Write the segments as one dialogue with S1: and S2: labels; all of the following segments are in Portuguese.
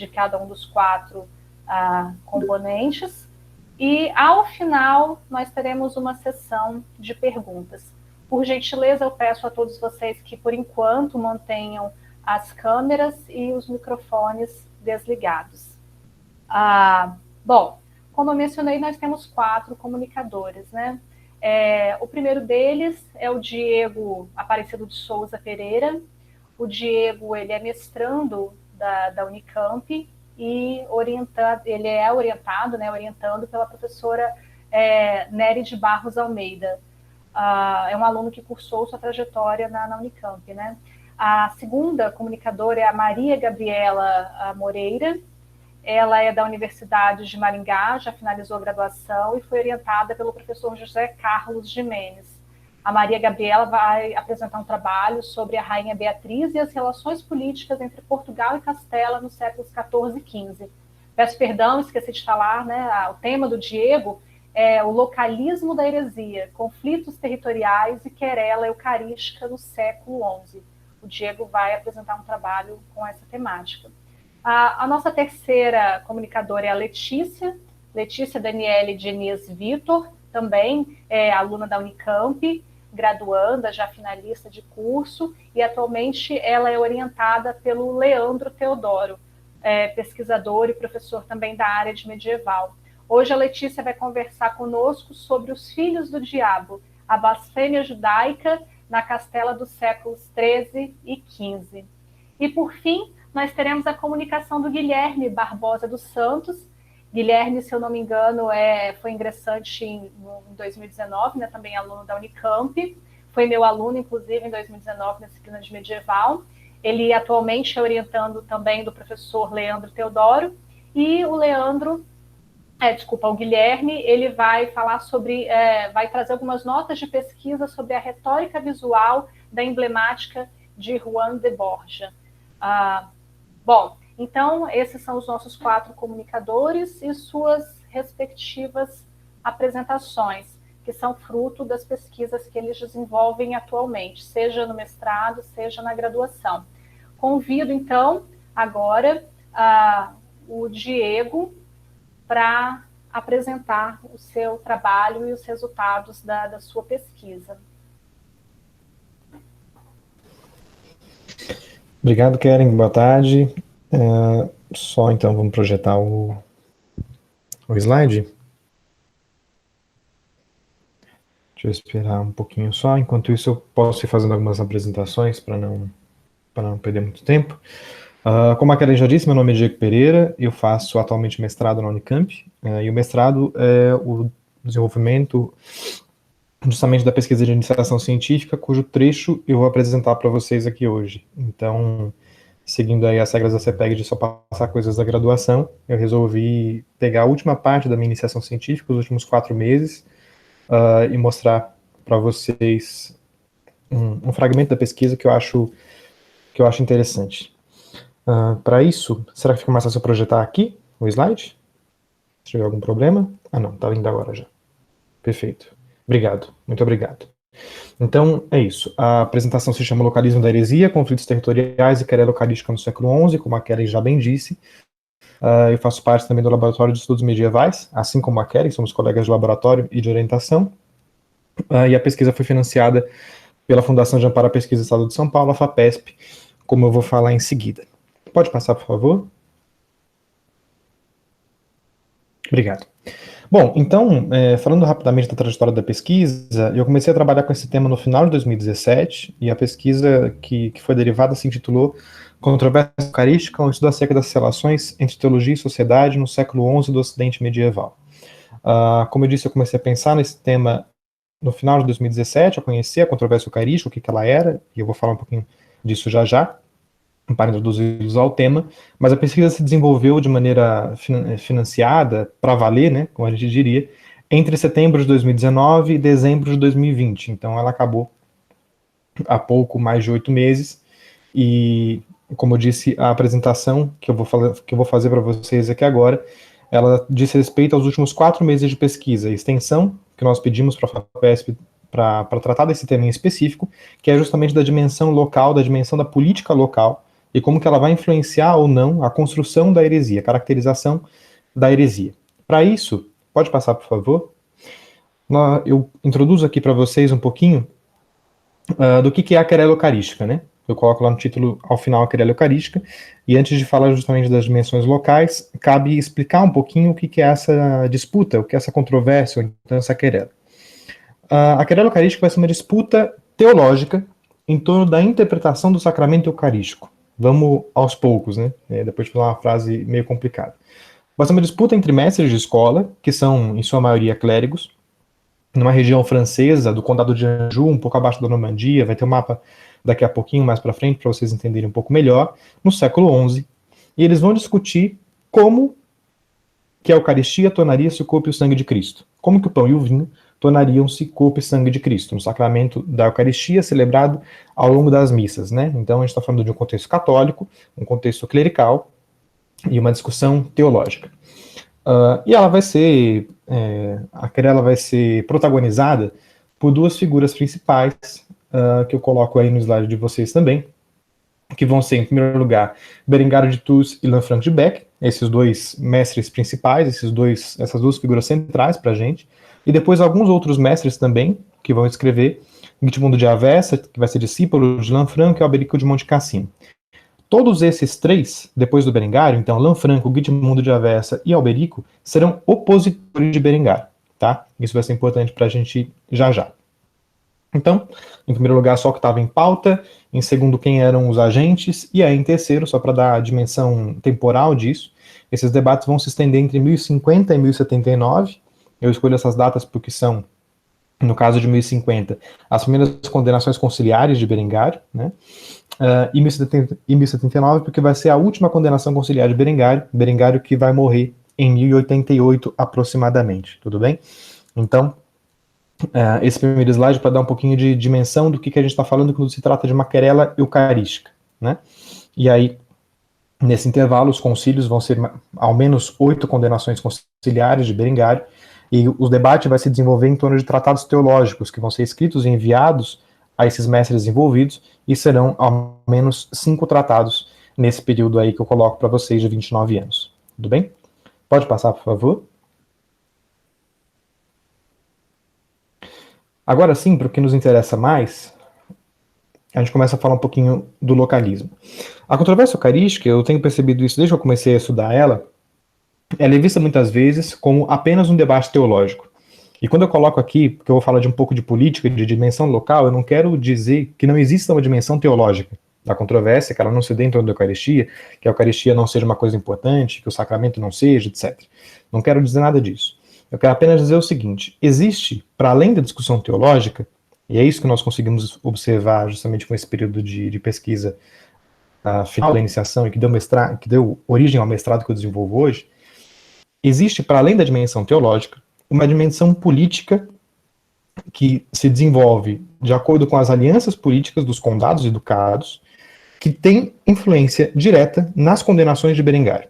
S1: de cada um dos 4 componentes. E, ao final, nós teremos uma sessão de perguntas. Por gentileza, eu peço a todos vocês que, por enquanto, mantenham as câmeras e os microfones desligados. Bom, como eu mencionei, nós temos 4 comunicadores, né? O primeiro deles é o Diego Aparecido de Souza Pereira. O Diego, ele é mestrando da Unicamp e ele é orientado, né, orientando pela professora Nery de Barros Almeida. É um aluno que cursou sua trajetória na Unicamp, né? A segunda comunicadora é a Maria Gabriela Moreira. Ela é da Universidade de Maringá, já finalizou a graduação e foi orientada pelo professor José Carlos Gimenez. A Maria Gabriela vai apresentar um trabalho sobre a Rainha Beatriz e as relações políticas entre Portugal e Castela nos séculos XIV e XV. Peço perdão, esqueci de falar, né? O tema do Diego é o localismo da heresia, conflitos territoriais e querela eucarística no século XI. O Diego vai apresentar um trabalho com essa temática. A nossa terceira comunicadora é a Letícia Daniele Diniz Vitor, também é aluna da Unicamp, graduanda, já finalista de curso, e atualmente ela é orientada pelo Leandro Teodoro, pesquisador e professor também da área de medieval. Hoje a Letícia vai conversar conosco sobre os filhos do diabo, a blasfêmia judaica na Castela dos séculos XIII e XV. E, por fim, nós teremos a comunicação do Guilherme Barbosa dos Santos. Guilherme, se eu não me engano, foi ingressante em 2019, né, também aluno da Unicamp. Foi meu aluno, inclusive, em 2019, na disciplina de medieval. Ele atualmente é orientando também do professor Leandro Teodoro. E o o Guilherme, ele vai falar sobre, vai trazer algumas notas de pesquisa sobre a retórica visual da emblemática de Juan de Borja. Bom, então, esses são os nossos 4 comunicadores e suas respectivas apresentações, que são fruto das pesquisas que eles desenvolvem atualmente, seja no mestrado, seja na graduação. Convido, então, agora o Diego para apresentar o seu trabalho e os resultados da sua pesquisa.
S2: Obrigado, Keren. Boa tarde. Só então vamos projetar o slide. Deixa eu esperar um pouquinho só. Enquanto isso, eu posso ir fazendo algumas apresentações para não perder muito tempo. Como a Keren já disse, meu nome é Diego Pereira, eu faço atualmente mestrado na Unicamp, e o mestrado é o desenvolvimento justamente da pesquisa de iniciação científica, cujo trecho eu vou apresentar para vocês aqui hoje. Então, seguindo aí as regras da CEPEG de só passar coisas da graduação, eu resolvi pegar a última parte da minha iniciação científica, os últimos 4 meses, e mostrar para vocês um fragmento da pesquisa que eu acho interessante. Para isso, será que fica mais fácil projetar aqui o slide? Se tiver algum problema? Não, tá vindo agora já. Perfeito. Obrigado, muito obrigado. Então, é isso. A apresentação se chama Localismo da Heresia, Conflitos Territoriais e Querela Eucarística no século XI, como a Keren já bem disse. Eu faço parte também do Laboratório de Estudos Medievais, assim como a Keren, somos colegas de laboratório e de orientação. E a pesquisa foi financiada pela Fundação de Amparo à Pesquisa do Estado de São Paulo, a FAPESP, como eu vou falar em seguida. Pode passar, por favor? Obrigado. Bom, então, falando rapidamente da trajetória da pesquisa, eu comecei a trabalhar com esse tema no final de 2017, e a pesquisa que foi derivada se intitulou Controvérsia Eucarística, um estudo acerca das relações entre teologia e sociedade no século XI do Ocidente medieval. Como eu disse, eu comecei a pensar nesse tema no final de 2017, eu conheci a controvérsia eucarística, o que ela era, e eu vou falar um pouquinho disso já, para introduzir-los ao tema, mas a pesquisa se desenvolveu de maneira financiada, para valer, né, como a gente diria, entre setembro de 2019 e dezembro de 2020, então ela acabou há pouco mais de 8 meses, e como eu disse, a apresentação que eu vou fazer para vocês aqui agora, ela diz respeito aos últimos 4 meses de pesquisa, a extensão que nós pedimos para a FAPESP para tratar desse tema em específico, que é justamente da dimensão local, da dimensão da política local, e como que ela vai influenciar ou não a construção da heresia, a caracterização da heresia. Para isso, pode passar, por favor? Eu introduzo aqui para vocês um pouquinho do que é a querela eucarística, né? Eu coloco lá no título, ao final, a querela eucarística, e antes de falar justamente das dimensões locais, cabe explicar um pouquinho o que é essa disputa, o que é essa controvérsia, ou então essa querela. A querela eucarística vai ser uma disputa teológica em torno da interpretação do sacramento eucarístico. Vamos aos poucos, né? Depois de falar uma frase meio complicada. Vai ser uma disputa entre mestres de escola, que são, em sua maioria, clérigos, numa região francesa, do condado de Anjou, um pouco abaixo da Normandia, vai ter um mapa daqui a pouquinho, mais para frente, para vocês entenderem um pouco melhor, no século XI, e eles vão discutir como que a Eucaristia tornaria-se o corpo e o sangue de Cristo. Como que o pão e o vinho tornariam-se corpo e sangue de Cristo, no sacramento da Eucaristia, celebrado ao longo das missas, né? Então a gente está falando de um contexto católico, um contexto clerical, e uma discussão teológica. E ela vai ser, a querela vai ser protagonizada por duas figuras principais, que eu coloco aí no slide de vocês também, que vão ser, em primeiro lugar, Berengário de Tours e Lanfranc de Beck, esses dois mestres principais, essas duas figuras centrais para a gente, e depois alguns outros mestres também, que vão escrever, Witmundo de Aversa, que vai ser discípulo de Lanfranc, e Alberico de Monte Cassino. Todos esses três, depois do Berengário, então Lanfranco, Witmundo de Aversa e Alberico, serão opositores de Berengário, tá? Isso vai ser importante para a gente já já. Então, em primeiro lugar, só o que estava em pauta, em segundo, quem eram os agentes, e aí em terceiro, só para dar a dimensão temporal disso, esses debates vão se estender entre 1050 e 1079. Eu escolho essas datas porque são, no caso de 1050, as primeiras condenações conciliares de Berengário, né? E 1079 porque vai ser a última condenação conciliar de Berengário que vai morrer em 1088 aproximadamente, tudo bem? Então, esse primeiro slide para dar um pouquinho de dimensão do que a gente está falando quando se trata de uma querela eucarística, né? E aí, nesse intervalo, os concílios vão ser ao menos 8 condenações conciliares de Berengário, e o debate vai se desenvolver em torno de tratados teológicos que vão ser escritos e enviados a esses mestres envolvidos, e serão ao menos 5 tratados nesse período aí que eu coloco para vocês de 29 anos. Tudo bem? Pode passar, por favor? Agora sim, para o que nos interessa mais, a gente começa a falar um pouquinho do localismo. A controvérsia eucarística, eu tenho percebido isso desde que eu comecei a estudar ela é vista muitas vezes como apenas um debate teológico. E quando eu coloco aqui, porque eu vou falar de um pouco de política, de dimensão local, eu não quero dizer que não exista uma dimensão teológica da controvérsia, que ela não se dê em torno da Eucaristia, que a Eucaristia não seja uma coisa importante, que o sacramento não seja, etc. Não quero dizer nada disso. Eu quero apenas dizer o seguinte: existe, para além da discussão teológica, e é isso que nós conseguimos observar justamente com esse período de pesquisa final da iniciação e que deu origem ao mestrado que eu desenvolvo hoje, existe, para além da dimensão teológica, uma dimensão política que se desenvolve de acordo com as alianças políticas dos condados e ducados, que tem influência direta nas condenações de Berengário.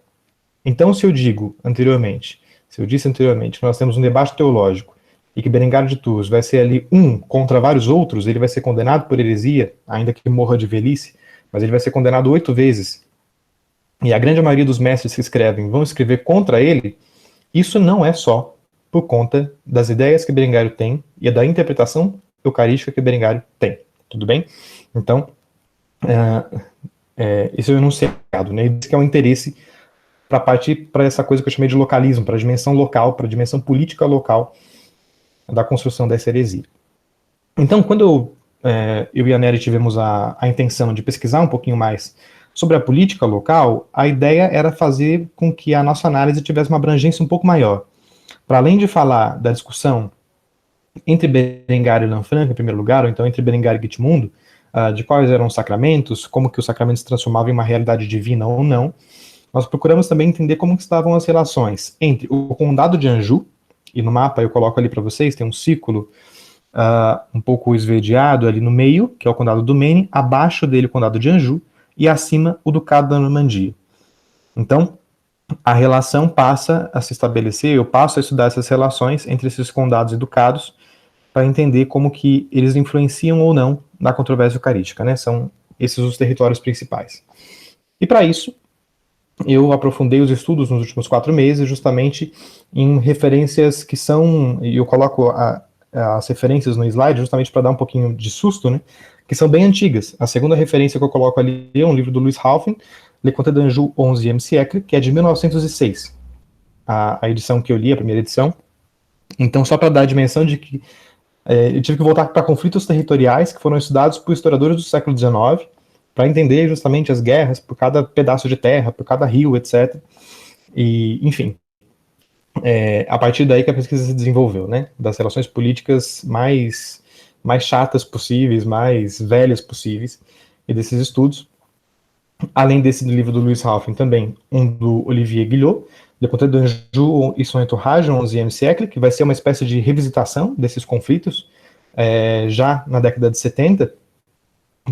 S2: Então, se eu disse anteriormente que nós temos um debate teológico e que Berengário de Tours vai ser ali um contra vários outros, ele vai ser condenado por heresia, ainda que morra de velhice, mas ele vai ser condenado 8 vezes, e a grande maioria dos mestres que escrevem vão escrever contra ele, isso não é só por conta das ideias que Berengário tem e da interpretação eucarística que Berengário tem, tudo bem? Então, esse é o enunciado, né? Isso que é o interesse para partir para essa coisa que eu chamei de localismo, para a dimensão local, para a dimensão política local da construção dessa heresia. Então, quando eu e a Nery tivemos a intenção de pesquisar um pouquinho mais sobre a política local, a ideia era fazer com que a nossa análise tivesse uma abrangência um pouco maior. Para além de falar da discussão entre Berengário e Lanfranc, em primeiro lugar, ou então entre Berengário e Witmundo, de quais eram os sacramentos, como que os sacramentos se transformavam em uma realidade divina ou não, nós procuramos também entender como que estavam as relações entre o condado de Anjou, e no mapa eu coloco ali para vocês, tem um círculo um pouco esverdeado ali no meio, que é o condado do Maine, abaixo dele o condado de Anjou, e acima o ducado da Normandia. Então, a relação passa a se estabelecer, eu passo a estudar essas relações entre esses condados e ducados, para entender como que eles influenciam ou não na controvérsia eucarística, né? São esses os territórios principais. E para isso, eu aprofundei os estudos nos últimos 4 meses, justamente em referências que são, e eu coloco as referências no slide justamente para dar um pouquinho de susto, né, que são bem antigas. A segunda referência que eu coloco ali é um livro do Louis Halfin, Le Conte d'Anjou, 11e siècle, que é de 1906. A edição que eu li, a primeira edição. Então, só para dar a dimensão de que eu tive que voltar para conflitos territoriais que foram estudados por historiadores do século XIX, para entender justamente as guerras por cada pedaço de terra, por cada rio, etc. E, enfim, a partir daí que a pesquisa se desenvolveu, né? Das relações políticas mais chatas possíveis, mais velhas possíveis, e desses estudos. Além desse livro do Louis Halfin, também um do Olivier Guillot, Le Conte d'Anjou et son entourage, 11e siècle, que vai ser uma espécie de revisitação desses conflitos, já na década de 70,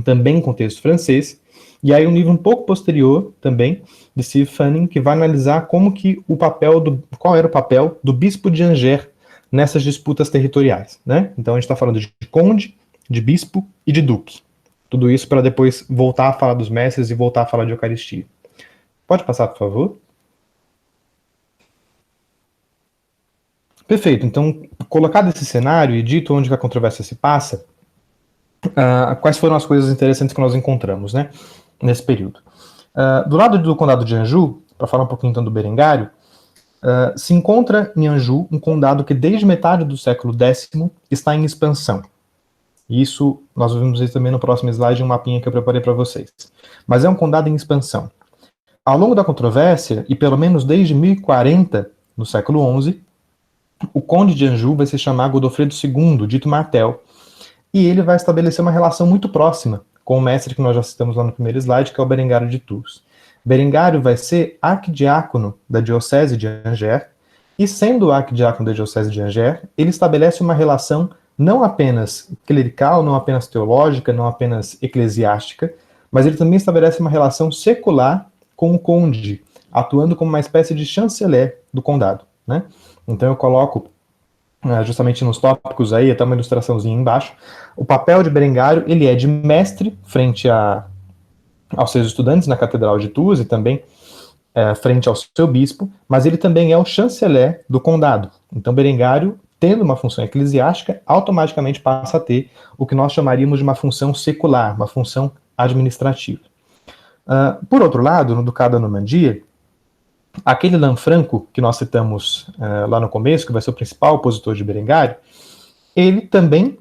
S2: também em contexto francês. E aí um livro um pouco posterior, também, de Steve Fanning, que vai analisar qual era o papel do bispo de Angers nessas disputas territoriais, né? Então a gente está falando de conde, de bispo e de duque. Tudo isso para depois voltar a falar dos mestres e voltar a falar de Eucaristia. Pode passar, por favor? Perfeito. Então, colocado esse cenário e dito onde a controvérsia se passa, quais foram as coisas interessantes que nós encontramos, né, nesse período? Do lado do condado de Anjou, para falar um pouquinho então do Berengário, se encontra em Anjou um condado que desde metade do século X está em expansão. Isso nós vamos ver também no próximo slide, um mapinha que eu preparei para vocês. Mas é um condado em expansão. Ao longo da controvérsia, e pelo menos desde 1040, no século XI, o conde de Anjou vai se chamar Godofredo II, dito Martel, e ele vai estabelecer uma relação muito próxima com o mestre que nós já citamos lá no primeiro slide, que é o Berengário de Tours. Berengário vai ser arquidiácono da diocese de Angers, e sendo arquidiácono da diocese de Angers, ele estabelece uma relação não apenas clerical, não apenas teológica, não apenas eclesiástica, mas ele também estabelece uma relação secular com o conde, atuando como uma espécie de chanceler do condado, né? Então eu coloco justamente nos tópicos aí, até uma ilustraçãozinha embaixo, o papel de Berengário, ele é de mestre frente aos seus estudantes na Catedral de Tours e também frente ao seu bispo, mas ele também é o chanceler do condado. Então Berengário, tendo uma função eclesiástica, automaticamente passa a ter o que nós chamaríamos de uma função secular, uma função administrativa. Por outro lado, no Ducado da Normandia, aquele Lanfranco que nós citamos lá no começo, que vai ser o principal opositor de Berengário, ele também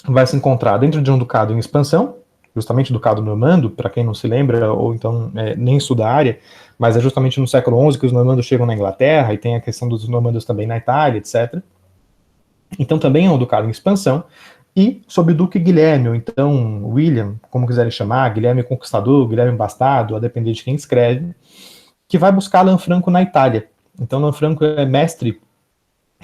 S2: vai se encontrar dentro de um ducado em expansão, justamente o ducado normando, para quem não se lembra, ou então nem estuda a área, mas é justamente no século XI que os normandos chegam na Inglaterra, e tem a questão dos normandos também na Itália, etc. Então também é um ducado em expansão, e sob o duque Guilherme, ou então William, como quiserem chamar, Guilherme Conquistador, Guilherme Bastardo, a depender de quem escreve, que vai buscar Lanfranco na Itália. Então Lanfranco é mestre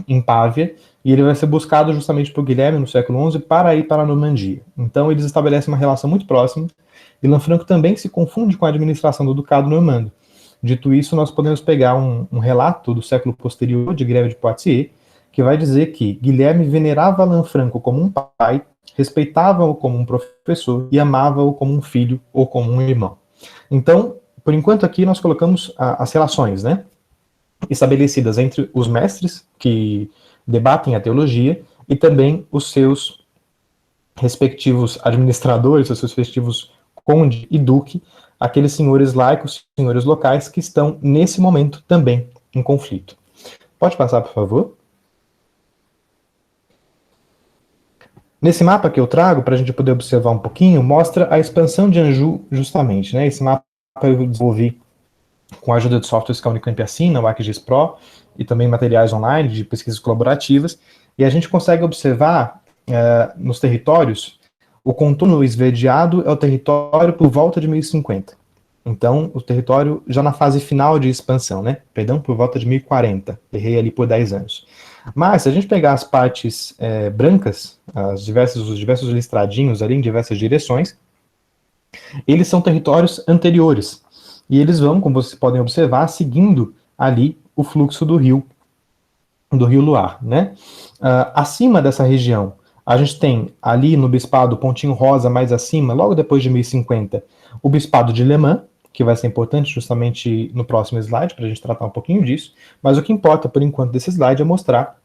S2: em Pávia, e ele vai ser buscado justamente por Guilherme no século XI para ir para a Normandia. Então eles estabelecem uma relação muito próxima, e Lanfranco também se confunde com a administração do ducado normando. Dito isso, nós podemos pegar um relato do século posterior de Guilherme de Poitiers, que vai dizer que Guilherme venerava Lanfranco como um pai, respeitava-o como um professor e amava-o como um filho ou como um irmão. Então, por enquanto aqui nós colocamos as relações, né, estabelecidas entre os mestres que debatem a teologia e também os seus respectivos administradores, os seus respectivos conde e duque, aqueles senhores laicos, senhores locais que estão nesse momento também em conflito. Pode passar, por favor? Nesse mapa que eu trago, para a gente poder observar um pouquinho, mostra a expansão de Anjou justamente, né? Esse mapa eu desenvolvi com a ajuda de softwares que a Unicamp assina, o ArcGIS Pro, e também materiais online de pesquisas colaborativas, e a gente consegue observar nos territórios, o contorno esverdeado é o território por volta de 1050. Então, o território já na fase final de expansão, né? Perdão, por volta de 1040. Errei ali por 10 anos. Mas, se a gente pegar as partes brancas, os diversos listradinhos ali em diversas direções, eles são territórios anteriores. E eles vão, como vocês podem observar, seguindo ali o fluxo do rio Loire, né? Acima dessa região, a gente tem ali no bispado, pontinho rosa mais acima, logo depois de 1050, o bispado de Le Mans, que vai ser importante justamente no próximo slide, para a gente tratar um pouquinho disso, mas o que importa, por enquanto, desse slide é mostrar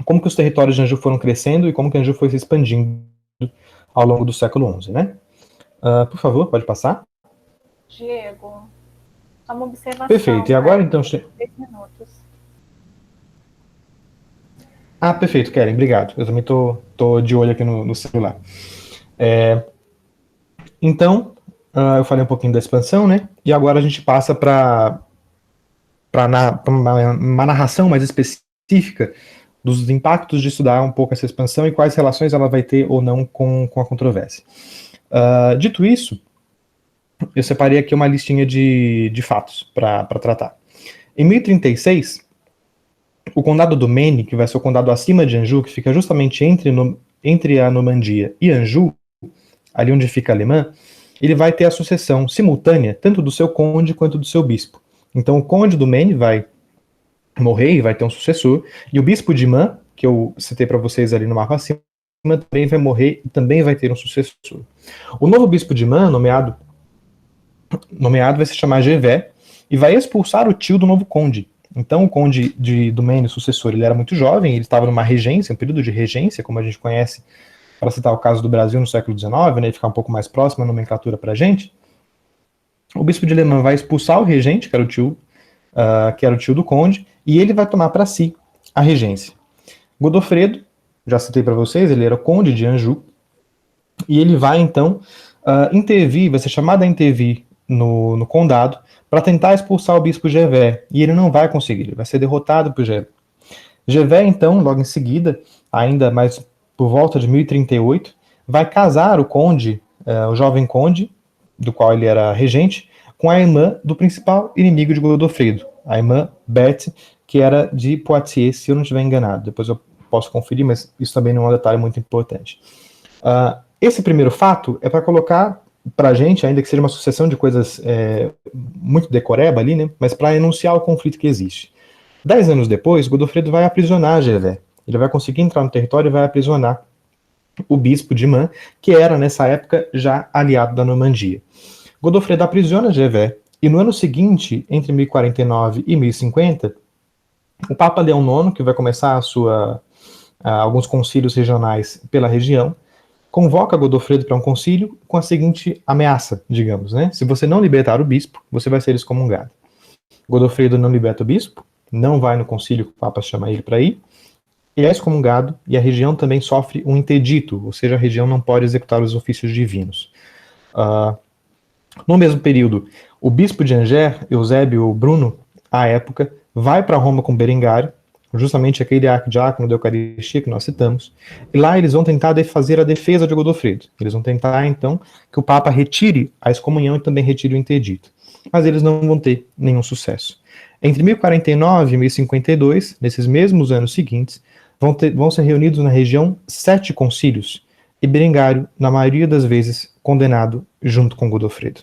S2: como que os territórios de Anjou foram crescendo e como que Anjou foi se expandindo ao longo do século XI, né? Por favor, pode passar.
S1: Diego, uma observação.
S2: Perfeito, e agora então...
S1: 3 minutos.
S2: Perfeito, Keren, obrigado. Eu também tô de olho aqui no celular. Então, eu falei um pouquinho da expansão, né? E agora a gente passa para uma narração mais específica dos impactos de estudar um pouco essa expansão e quais relações ela vai ter ou não com a controvérsia. Dito isso, eu separei aqui uma listinha de fatos para tratar. Em 1036, o condado do Maine, que vai ser o condado acima de Anjou, que fica justamente entre a Normandia e Anjou, ali onde fica a Alemã, ele vai ter a sucessão simultânea tanto do seu conde quanto do seu bispo. Então o conde do Maine vai morrer e vai ter um sucessor, e o bispo de Man, que eu citei para vocês ali no mapa acima, também vai morrer e também vai ter um sucessor. O novo bispo de Man, nomeado vai se chamar Gevé, e vai expulsar o tio do novo conde. Então o conde do Maine, sucessor, ele era muito jovem, ele estava numa regência, um período de regência, como a gente conhece, para citar o caso do Brasil no século XIX, né, e ficar um pouco mais próximo a nomenclatura para a gente. O bispo de Le Mans vai expulsar o regente, que era o tio do conde, e ele vai tomar para si a regência. Godofredo, já citei para vocês, ele era o conde de Anjou, e ele vai então intervir, vai ser chamado a intervir no condado para tentar expulsar o bispo Gevé, e ele não vai conseguir, ele vai ser derrotado por Gevé. Gevé, então, logo em seguida, ainda mais por volta de 1038, vai casar o jovem conde, do qual ele era regente, com a irmã do principal inimigo de Godofredo, a irmã Berthe, que era de Poitiers, se eu não estiver enganado. Depois eu posso conferir, mas isso também não é um detalhe muito importante. Esse primeiro fato é para colocar para a gente, ainda que seja uma sucessão de coisas muito decoreba ali, né, mas para enunciar o conflito que existe. 10 anos depois, Godofredo vai aprisionar Gevé. Ele vai conseguir entrar no território e vai aprisionar o bispo de Man, que era, nessa época, já aliado da Normandia. Godofredo aprisiona Gevé, e no ano seguinte, entre 1049 e 1050, o Papa Leão IX, que vai começar alguns concílios regionais pela região, convoca Godofredo para um concílio com a seguinte ameaça, digamos, né? Se você não libertar o bispo, você vai ser excomungado. Godofredo não liberta o bispo, não vai no concílio que o Papa chama ele para ir, ele é excomungado e a região também sofre um interdito, ou seja, a região não pode executar os ofícios divinos. No mesmo período, o bispo de Angers, Eusébio Bruno, à época, vai para Roma com Berengário, justamente aquele arquidiácono da Eucaristia que nós citamos, e lá eles vão tentar fazer a defesa de Godofredo. Eles vão tentar, então, que o Papa retire a excomunhão e também retire o interdito. Mas eles não vão ter nenhum sucesso. Entre 1049 e 1052, nesses mesmos anos seguintes, vão ser reunidos na região 7 concílios, e Berengário, na maioria das vezes, condenado junto com Godofredo.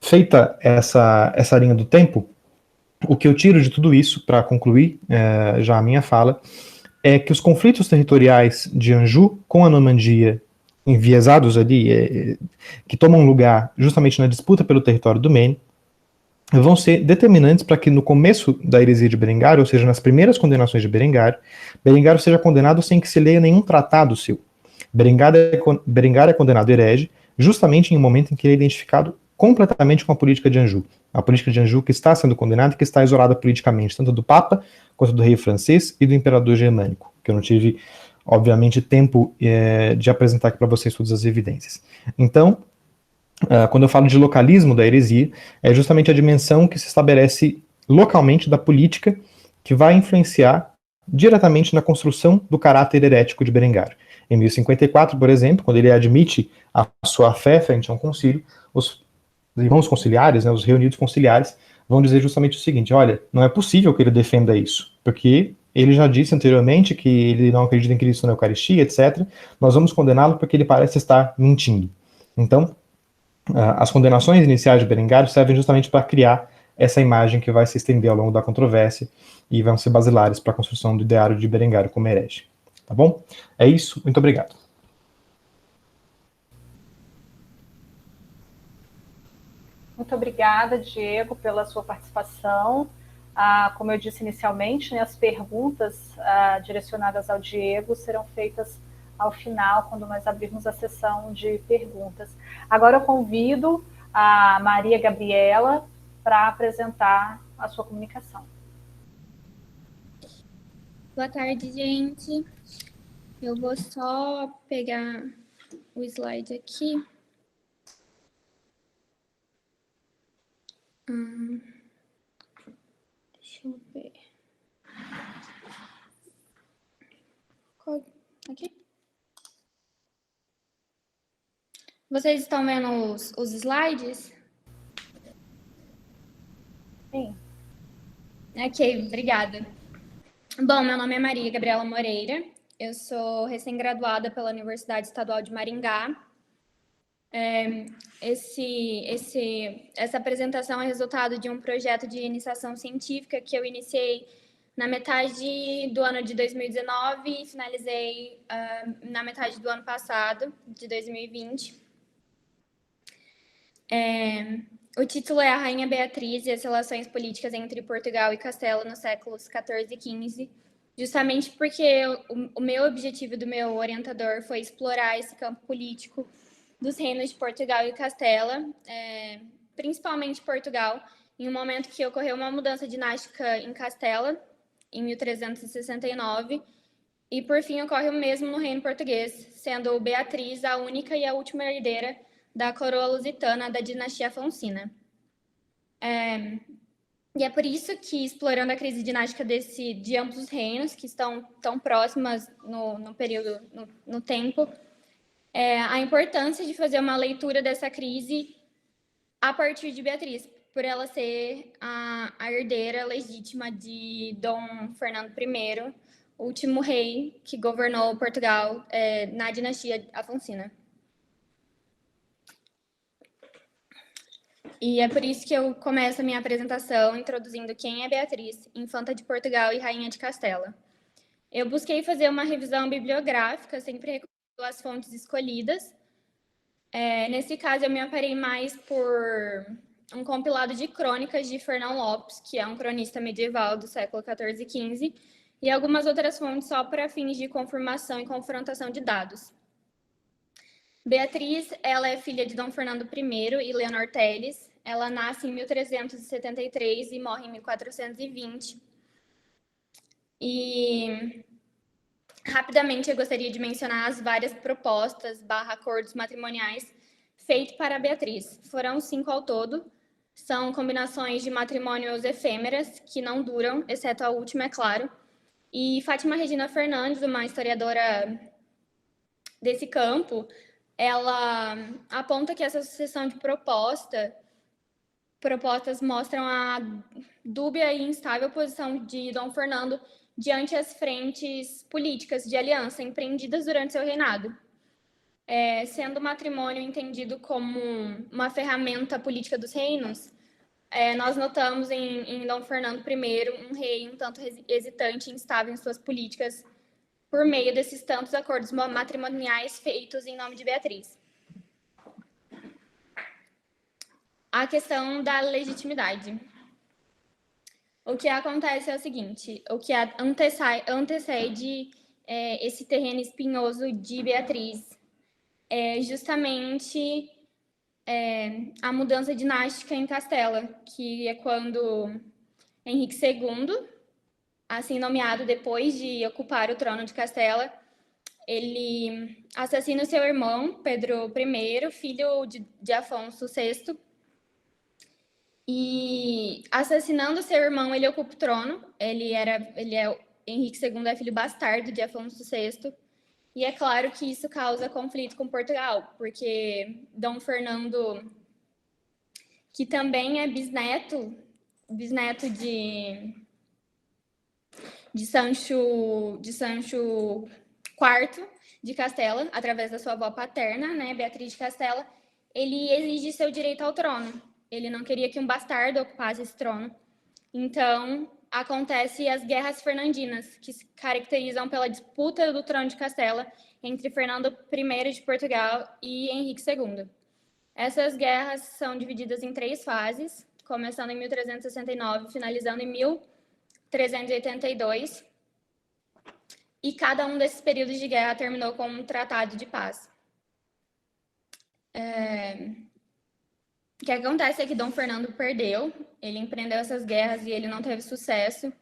S2: Feita essa linha do tempo, o que eu tiro de tudo isso, para concluir já a minha fala, é que os conflitos territoriais de Anjou com a Normandia, enviesados ali, que tomam lugar justamente na disputa pelo território do Maine, vão ser determinantes para que no começo da heresia de Berengário, ou seja, nas primeiras condenações de Berengário seja condenado sem que se leia nenhum tratado seu. Berengário é condenado herege justamente em um momento em que ele é identificado completamente com a política de Anjou. A política de Anjou que está sendo condenada e que está isolada politicamente, tanto do Papa, quanto do rei francês e do imperador germânico, que eu não tive, obviamente, tempo de apresentar aqui para vocês todas as evidências. Então, quando eu falo de localismo da heresia, é justamente a dimensão que se estabelece localmente da política que vai influenciar diretamente na construção do caráter herético de Berengário. Em 1054, por exemplo, quando ele admite a sua fé frente a um concílio, os irmãos conciliares, né, os reunidos conciliares, vão dizer justamente o seguinte: olha, não é possível que ele defenda isso, porque ele já disse anteriormente que ele não acredita em Cristo na Eucaristia, etc. Nós vamos condená-lo porque ele parece estar mentindo. Então, as condenações iniciais de Berengário servem justamente para criar essa imagem que vai se estender ao longo da controvérsia e vão ser basilares para a construção do ideário de Berengário como herege. Tá bom? É isso, muito obrigado.
S1: Muito obrigada, Diego, pela sua participação. Como eu disse inicialmente, né, as perguntas direcionadas ao Diego serão feitas ao final, quando nós abrirmos a sessão de perguntas. Agora eu convido a Maria Gabriela para apresentar a sua comunicação.
S3: Boa tarde, gente. Eu vou só pegar o slide aqui. Deixa eu ver. Aqui? Vocês estão vendo os slides?
S1: Sim.
S3: Ok, obrigada. Bom, meu nome é Maria Gabriela Moreira. Eu sou recém-graduada pela Universidade Estadual de Maringá. Essa apresentação é resultado de um projeto de iniciação científica que eu iniciei na metade do ano de 2019 e finalizei na metade do ano passado, de 2020. O título é A Rainha Beatriz e as relações políticas entre Portugal e Castela nos séculos XIV e XV, justamente porque o meu objetivo do meu orientador foi explorar esse campo político dos reinos de Portugal e Castela, principalmente Portugal, em um momento que ocorreu uma mudança dinástica em Castela, em 1369, e por fim ocorre o mesmo no reino português, sendo Beatriz a única e a última herdeira da coroa lusitana da dinastia Afonsina. E é por isso que, explorando a crise dinástica de ambos os reinos, que estão tão próximas no período, no tempo, a importância de fazer uma leitura dessa crise a partir de Beatriz, por ela ser a herdeira legítima de Dom Fernando I, último rei que governou Portugal na dinastia Afonsina. E é por isso que eu começo a minha apresentação introduzindo quem é Beatriz, infanta de Portugal e rainha de Castela. Eu busquei fazer uma revisão bibliográfica, sempre recorrendo às fontes escolhidas. Nesse caso, eu me aparei mais por um compilado de crônicas de Fernão Lopes, que é um cronista medieval do século XIV e XV, e algumas outras fontes só para fins de confirmação e confrontação de dados. Beatriz, ela é filha de Dom Fernando I e Leonor Teles. Ela nasce em 1373 e morre em 1420. E rapidamente eu gostaria de mencionar as várias propostas / acordos matrimoniais feitos para Beatriz. Foram 5 ao todo. São combinações de matrimônios efêmeras, que não duram, exceto a última, é claro. E Fátima Regina Fernandes, uma historiadora desse campo, ela aponta que essa sucessão de propostas mostram a dúbia e instável posição de Dom Fernando diante as frentes políticas de aliança empreendidas durante seu reinado. Sendo o matrimônio entendido como uma ferramenta política dos reinos, nós notamos em Dom Fernando I um rei um tanto hesitante e instável em suas políticas por meio desses tantos acordos matrimoniais feitos em nome de Beatriz. A questão da legitimidade. O que acontece é o seguinte, o que antecede esse terreno espinhoso de Beatriz é justamente a mudança dinástica em Castela, que é quando Henrique II, assim nomeado depois de ocupar o trono de Castela, ele assassina o seu irmão, Pedro I, filho de Afonso VI, e assassinando seu irmão, ele ocupa o trono. Henrique II é filho bastardo de Afonso VI, e é claro que isso causa conflito com Portugal, porque Dom Fernando, que também é bisneto de Sancho IV de Castela, através da sua avó paterna, né, Beatriz de Castela, ele exige seu direito ao trono. Ele não queria que um bastardo ocupasse esse trono. Então, acontecem as Guerras Fernandinas, que se caracterizam pela disputa do trono de Castela entre Fernando I de Portugal e Henrique II. Essas guerras são divididas em 3 fases, começando em 1369, finalizando em 1382, e cada um desses períodos de guerra terminou com um tratado de paz. O que acontece é que Dom Fernando perdeu, ele empreendeu essas guerras e ele não teve sucesso.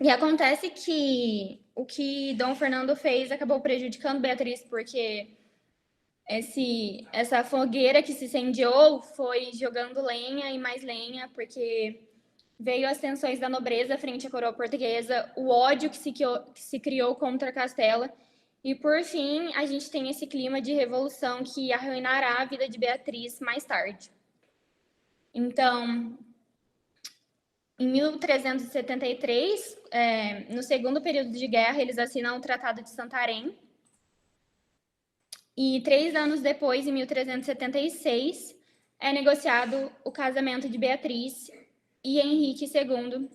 S3: E acontece que o que Dom Fernando fez acabou prejudicando Beatriz, porque essa fogueira que se incendiou foi jogando lenha e mais lenha, porque veio as tensões da nobreza frente à coroa portuguesa, o ódio que se criou contra Castela, e por fim a gente tem esse clima de revolução que arruinará a vida de Beatriz mais tarde. Então, em 1373, no segundo período de guerra, eles assinam o Tratado de Santarém. E 3 anos depois, em 1376, é negociado o casamento de Beatriz e Henrique II,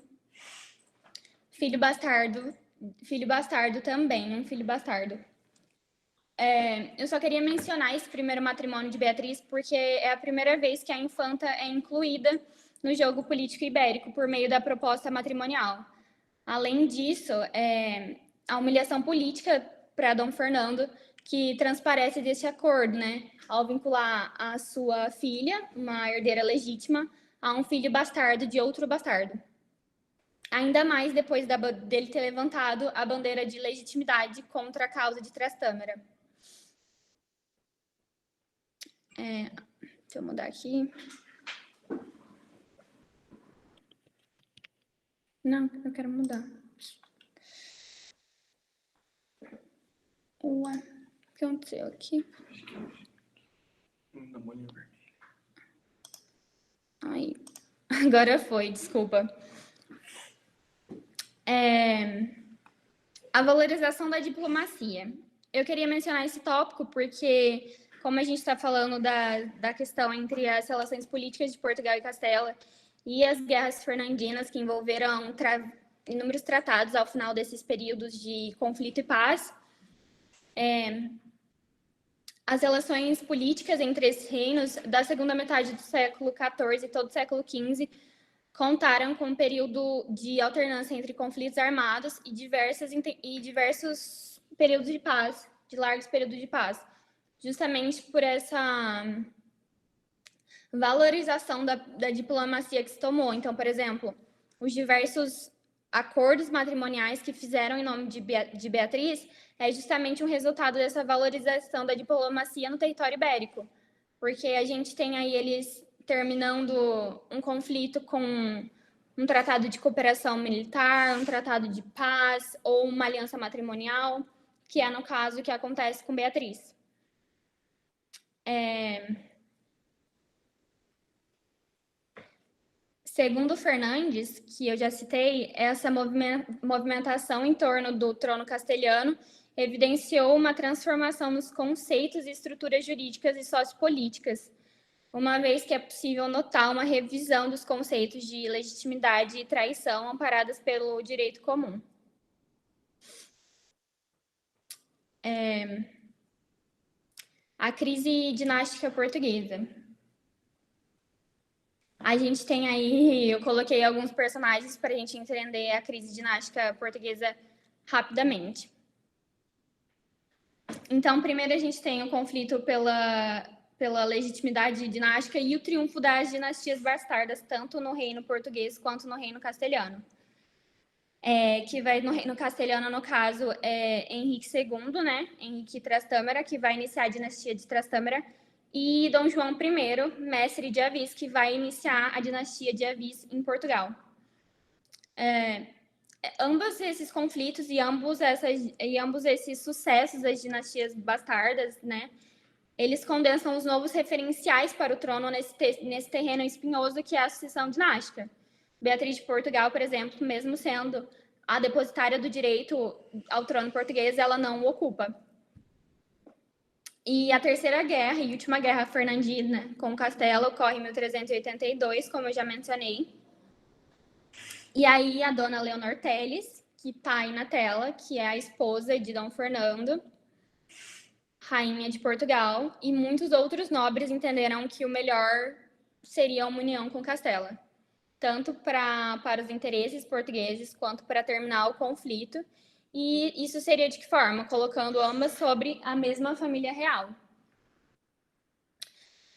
S3: filho bastardo também, um filho bastardo. Eu só queria mencionar esse primeiro matrimônio de Beatriz porque é a primeira vez que a infanta é incluída no jogo político ibérico por meio da proposta matrimonial. Além disso, a humilhação política para Dom Fernando, que transparece desse acordo, né? Ao vincular a sua filha, uma herdeira legítima, a um filho bastardo de outro bastardo. Ainda mais depois dele ter levantado a bandeira de legitimidade contra a causa de Trastâmara. Deixa eu mudar aqui. Não, eu quero mudar. Ué, o que aconteceu aqui? Ai, agora foi, desculpa. A valorização da diplomacia. Eu queria mencionar esse tópico porque, como a gente está falando da questão entre as relações políticas de Portugal e Castela e as guerras fernandinas, que envolveram inúmeros tratados ao final desses períodos de conflito e paz, as relações políticas entre esses reinos da segunda metade do século XIV e todo o século XV contaram com um período de alternância entre conflitos armados e diversos períodos de paz, de largos períodos de paz, justamente por essa valorização da diplomacia que se tomou. Então, por exemplo, os diversos acordos matrimoniais que fizeram em nome de Beatriz é justamente um resultado dessa valorização da diplomacia no território ibérico, porque a gente tem aí eles terminando um conflito com um tratado de cooperação militar, um tratado de paz ou uma aliança matrimonial, que é, no caso, o que acontece com Beatriz. Segundo Fernandes, que eu já citei, essa movimentação em torno do trono castelhano evidenciou uma transformação nos conceitos e estruturas jurídicas e sociopolíticas, uma vez que é possível notar uma revisão dos conceitos de legitimidade e traição amparadas pelo direito comum. A crise dinástica portuguesa. A gente tem aí, eu coloquei alguns personagens para a gente entender a crise dinástica portuguesa rapidamente. Então, primeiro a gente tem o conflito pela legitimidade dinástica e o triunfo das dinastias bastardas, tanto no reino português quanto no reino castelhano. Que vai no reino castelhano, no caso, Henrique II, né? Henrique Trastâmara, que vai iniciar a dinastia de Trastâmara, e Dom João I, mestre de Avis, que vai iniciar a dinastia de Avis em Portugal. Ambos esses conflitos e ambos esses sucessos das dinastias bastardas, né? Eles condensam os novos referenciais para o trono nesse terreno espinhoso que é a sucessão dinástica. Beatriz de Portugal, por exemplo, mesmo sendo a depositária do direito ao trono português, ela não o ocupa. E a terceira guerra e última guerra fernandina com Castela ocorre em 1382, como eu já mencionei. E aí a dona Leonor Teles, que está aí na tela, que é a esposa de Dom Fernando, rainha de Portugal, e muitos outros nobres entenderam que o melhor seria uma união com Castela, tanto para os interesses portugueses quanto para terminar o conflito. E isso seria de que forma? Colocando ambas sobre a mesma família real.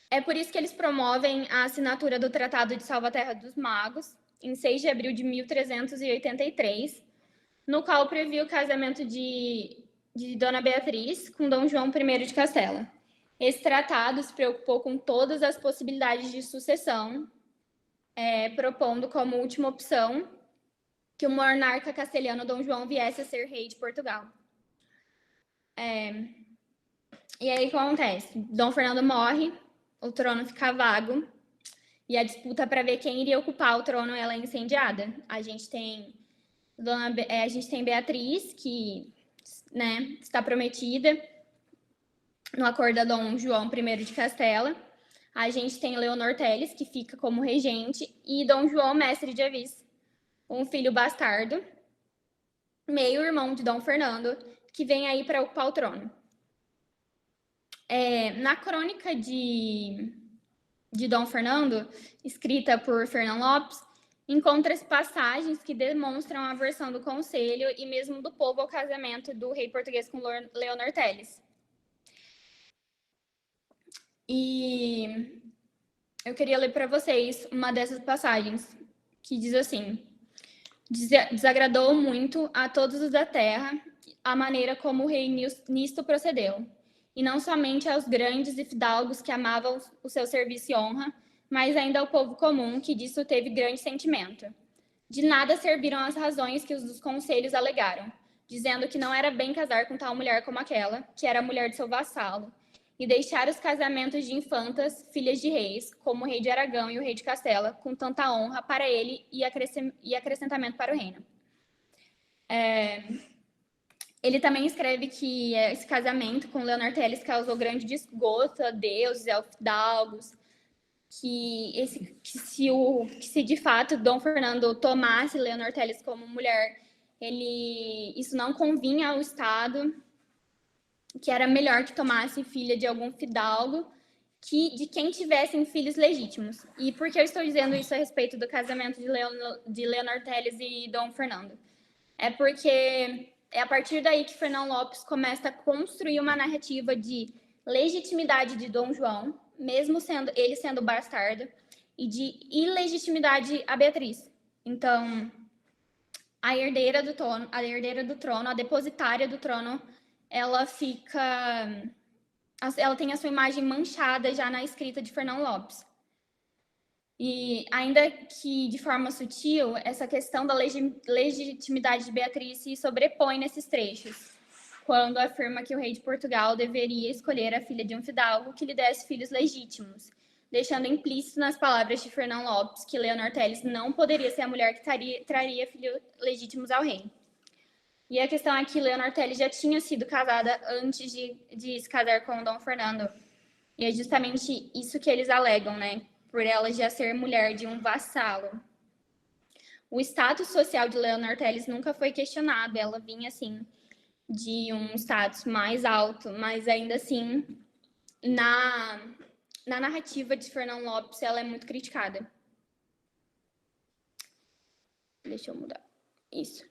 S3: É por isso que eles promovem a assinatura do Tratado de Salvaterra dos Magos, em 6 de abril de 1383, no qual previa o casamento de Dona Beatriz com Dom João I de Castela. Esse tratado se preocupou com todas as possibilidades de sucessão, propondo como última opção que o monarca castelhano Dom João viesse a ser rei de Portugal. E aí o que acontece? Dom Fernando morre, o trono fica vago, e a disputa para ver quem iria ocupar o trono ela é incendiada. A gente tem Beatriz, que, né, está prometida no acordo a Dom João I de Castela. A gente tem Leonor Teles, que fica como regente, e Dom João Mestre de Avis, um filho bastardo, meio-irmão de Dom Fernando, que vem aí para ocupar o trono. Na crônica de Dom Fernando, escrita por Fernão Lopes, encontra-se passagens que demonstram a aversão do conselho e mesmo do povo ao casamento do rei português com Leonor Teles. E eu queria ler para vocês uma dessas passagens, que diz assim: desagradou muito a todos os da terra a maneira como o rei nisto procedeu, e não somente aos grandes e fidalgos que amavam o seu serviço e honra, mas ainda ao povo comum, que disso teve grande sentimento. De nada serviram as razões que os dos conselhos alegaram, dizendo que não era bem casar com tal mulher como aquela, que era a mulher de seu vassalo, e deixar os casamentos de infantas, filhas de reis, como o rei de Aragão e o rei de Castela, com tanta honra para ele e acrescentamento para o reino. Ele também escreve que esse casamento com Leonor Teles causou grande desgosto a deuses e aos fidalgos, que se de fato Dom Fernando tomasse Leonor Teles como mulher, isso não convinha ao Estado, que era melhor que tomasse filha de algum fidalgo que de quem tivessem filhos legítimos. E por que eu estou dizendo isso a respeito do casamento de Leonor Teles e Dom Fernando? É porque é a partir daí que Fernão Lopes começa a construir uma narrativa de legitimidade de Dom João, mesmo ele sendo bastardo, e de ilegitimidade a Beatriz. Então, a herdeira do trono, a depositária do trono, ela tem a sua imagem manchada já na escrita de Fernão Lopes. E ainda que de forma sutil, essa questão da legitimidade de Beatriz se sobrepõe nesses trechos, quando afirma que o rei de Portugal deveria escolher a filha de um fidalgo que lhe desse filhos legítimos, deixando implícito nas palavras de Fernão Lopes que Leonor Teles não poderia ser a mulher que traria filhos legítimos ao rei. E a questão é que Leonor Teles já tinha sido casada antes de se casar com Dom Fernando. E é justamente isso que eles alegam, né? Por ela já ser mulher de um vassalo. O status social de Leonor Teles nunca foi questionado. Ela vinha, assim, de um status mais alto, mas ainda assim, na narrativa de Fernão Lopes, ela é muito criticada. Deixa eu mudar. Isso.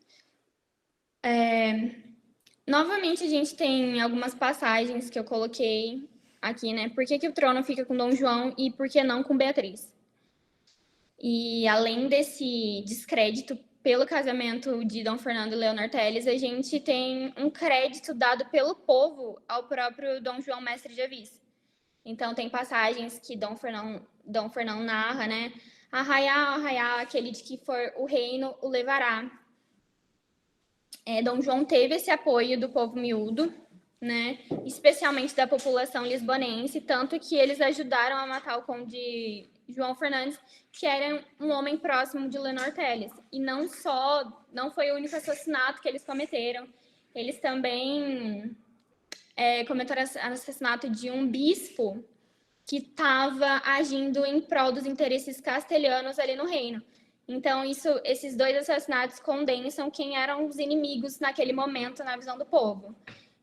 S3: Novamente, a gente tem algumas passagens que eu coloquei aqui, né? Por que o trono fica com Dom João e por que não com Beatriz? E além desse descrédito pelo casamento de Dom Fernando e Leonor Teles, a gente tem um crédito dado pelo povo ao próprio Dom João Mestre de Avis. Então, tem passagens que Dom Fernão narra, né? Arraiá, aquele de que for o reino o levará. Dom João teve esse apoio do povo miúdo, né? Especialmente da população lisbonense, tanto que eles ajudaram a matar o conde João Fernandes, que era um homem próximo de Leonor Teles. E não foi o único assassinato que eles cometeram, eles também cometeram assassinato de um bispo que estava agindo em prol dos interesses castelhanos ali no reino. Então, esses dois assassinatos condensam quem eram os inimigos naquele momento na visão do povo.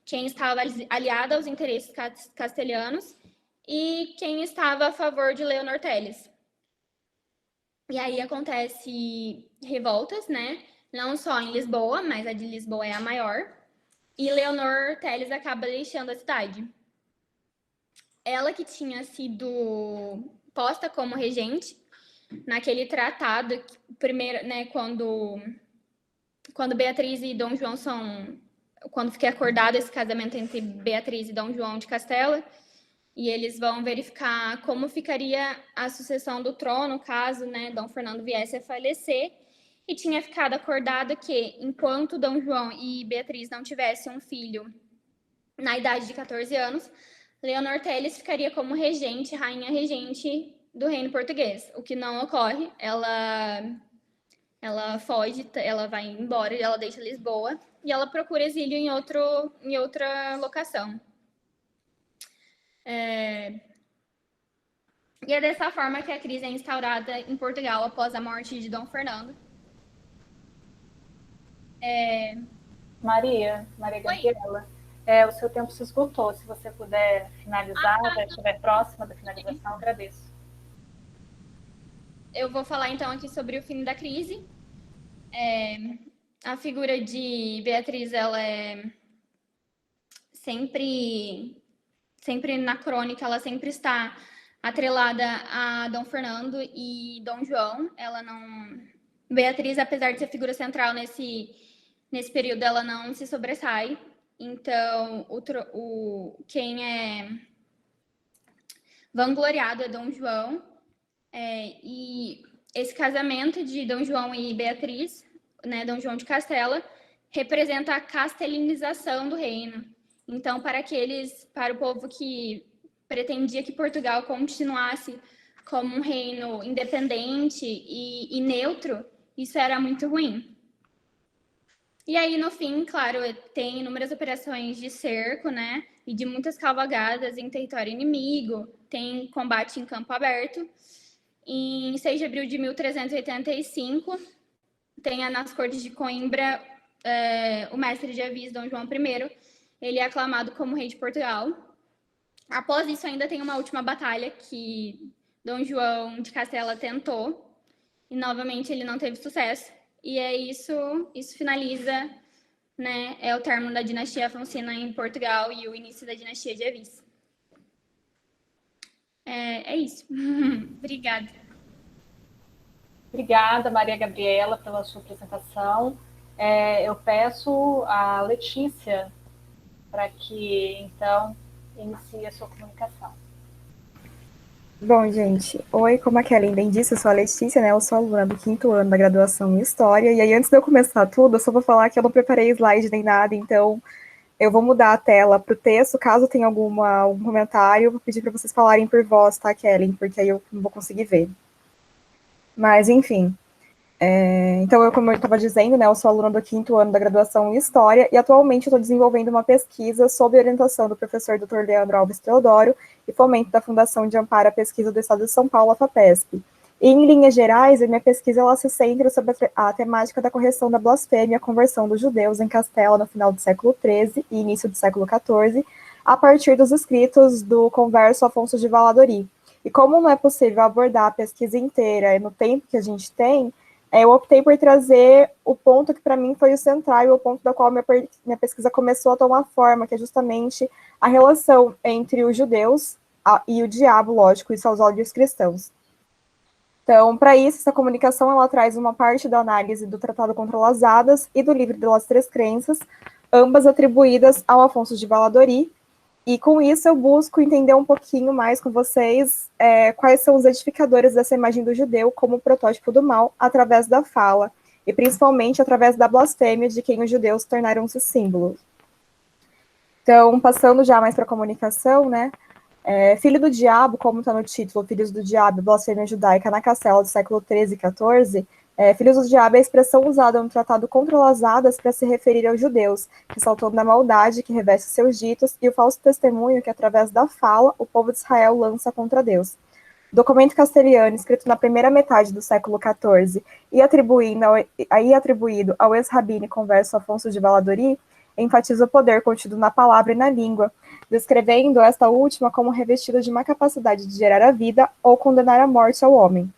S3: quem estava aliado aos interesses castelhanos e quem estava a favor de Leonor Teles. E aí acontece revoltas, né? Não só em Lisboa, mas a de Lisboa é a maior. E Leonor Teles acaba deixando a cidade. Ela que tinha sido posta como regente naquele tratado, primeiro, né, quando Beatriz e Dom João quando fica acordado esse casamento entre Beatriz e Dom João de Castela, e eles vão verificar como ficaria a sucessão do trono, caso, né, Dom Fernando viesse a falecer, e tinha ficado acordado que, enquanto Dom João e Beatriz não tivessem um filho na idade de 14 anos, Leonor Teles ficaria como regente, rainha regente do reino português, o que não ocorre. Ela foge, ela vai embora, ela deixa Lisboa e ela procura exílio em outra locação. E é dessa forma que a crise é instaurada em Portugal após a morte de Dom Fernando.
S1: Maria Gabriela, o seu tempo se esgotou. Se você puder finalizar, já estiver próxima da finalização, agradeço.
S3: Eu vou falar então aqui sobre o fim da crise. A figura de Beatriz, ela é sempre na crônica, ela sempre está atrelada a Dom Fernando e Dom João. Beatriz, apesar de ser figura central nesse período, ela não se sobressai. Então, quem é vangloriado é Dom João. E esse casamento de Dom João e Beatriz, né, Dom João de Castela, representa a castelinização do reino. Então, para o povo que pretendia que Portugal continuasse como um reino independente e neutro, isso era muito ruim. E aí, no fim, claro, tem inúmeras operações de cerco, né, e de muitas cavalgadas em território inimigo, tem combate em campo aberto. Em 6 de abril de 1385, tem nas cortes de Coimbra o mestre de aviso, Dom João I, ele é aclamado como rei de Portugal. Após isso, ainda tem uma última batalha que Dom João de Castela tentou, e novamente ele não teve sucesso. E isso finaliza, né, o término da dinastia Afonsina em Portugal e o início da dinastia de Avis. É isso. Obrigada.
S1: Obrigada, Maria Gabriela, pela sua apresentação. Eu peço a Letícia para que, então, inicie a sua comunicação.
S4: Bom, gente, oi, como a Kellen bem disse, eu sou a Letícia, né, eu sou aluna do 5º ano da graduação em História, e aí antes de eu começar tudo, eu só vou falar que eu não preparei slide nem nada, então eu vou mudar a tela para o texto, caso tenha algum comentário, eu vou pedir para vocês falarem por voz, tá, Kellen, porque aí eu não vou conseguir ver. Mas, enfim, então, como eu estava dizendo, né, eu sou aluna do 5º ano da graduação em História e atualmente estou desenvolvendo uma pesquisa sob orientação do professor Dr. Leandro Alves Teodoro e fomento da Fundação de Amparo à Pesquisa do Estado de São Paulo, a FAPESP. E, em linhas gerais, a minha pesquisa ela se centra sobre a temática da correção da blasfêmia e a conversão dos judeus em Castela no final do século XIII e início do século XIV, a partir dos escritos do converso Afonso de Valladolid. E como não é possível abordar a pesquisa inteira no tempo que a gente tem, eu optei por trazer o ponto que para mim foi o central e o ponto da qual minha pesquisa começou a tomar forma, que é justamente a relação entre os judeus e o diabo, lógico, isso aos olhos cristãos. Então, para isso, essa comunicação ela traz uma parte da análise do Tratado contra as Hadas e do Livro das Três Crenças, ambas atribuídas ao Afonso de Valladolid, e com isso eu busco entender um pouquinho mais com vocês quais são os edificadores dessa imagem do judeu como protótipo do mal através da fala, e principalmente através da blasfêmia de quem os judeus tornaram-se símbolos. Então, passando já mais para a comunicação, né, Filho do Diabo, como está no título, Filhos do Diabo, blasfêmia judaica na Castela do século XIII e XIV, Filhos do Diabo é a expressão usada no Tratado contra as Hadas para se referir aos judeus, ressaltando a maldade que reveste seus ditos e o falso testemunho que, através da fala, o povo de Israel lança contra Deus. O documento castelhano, escrito na primeira metade do século XIV e atribuído ao ex-rabino e converso Afonso de Valladolid, enfatiza o poder contido na palavra e na língua, descrevendo esta última como revestida de uma capacidade de gerar a vida ou condenar à morte ao homem.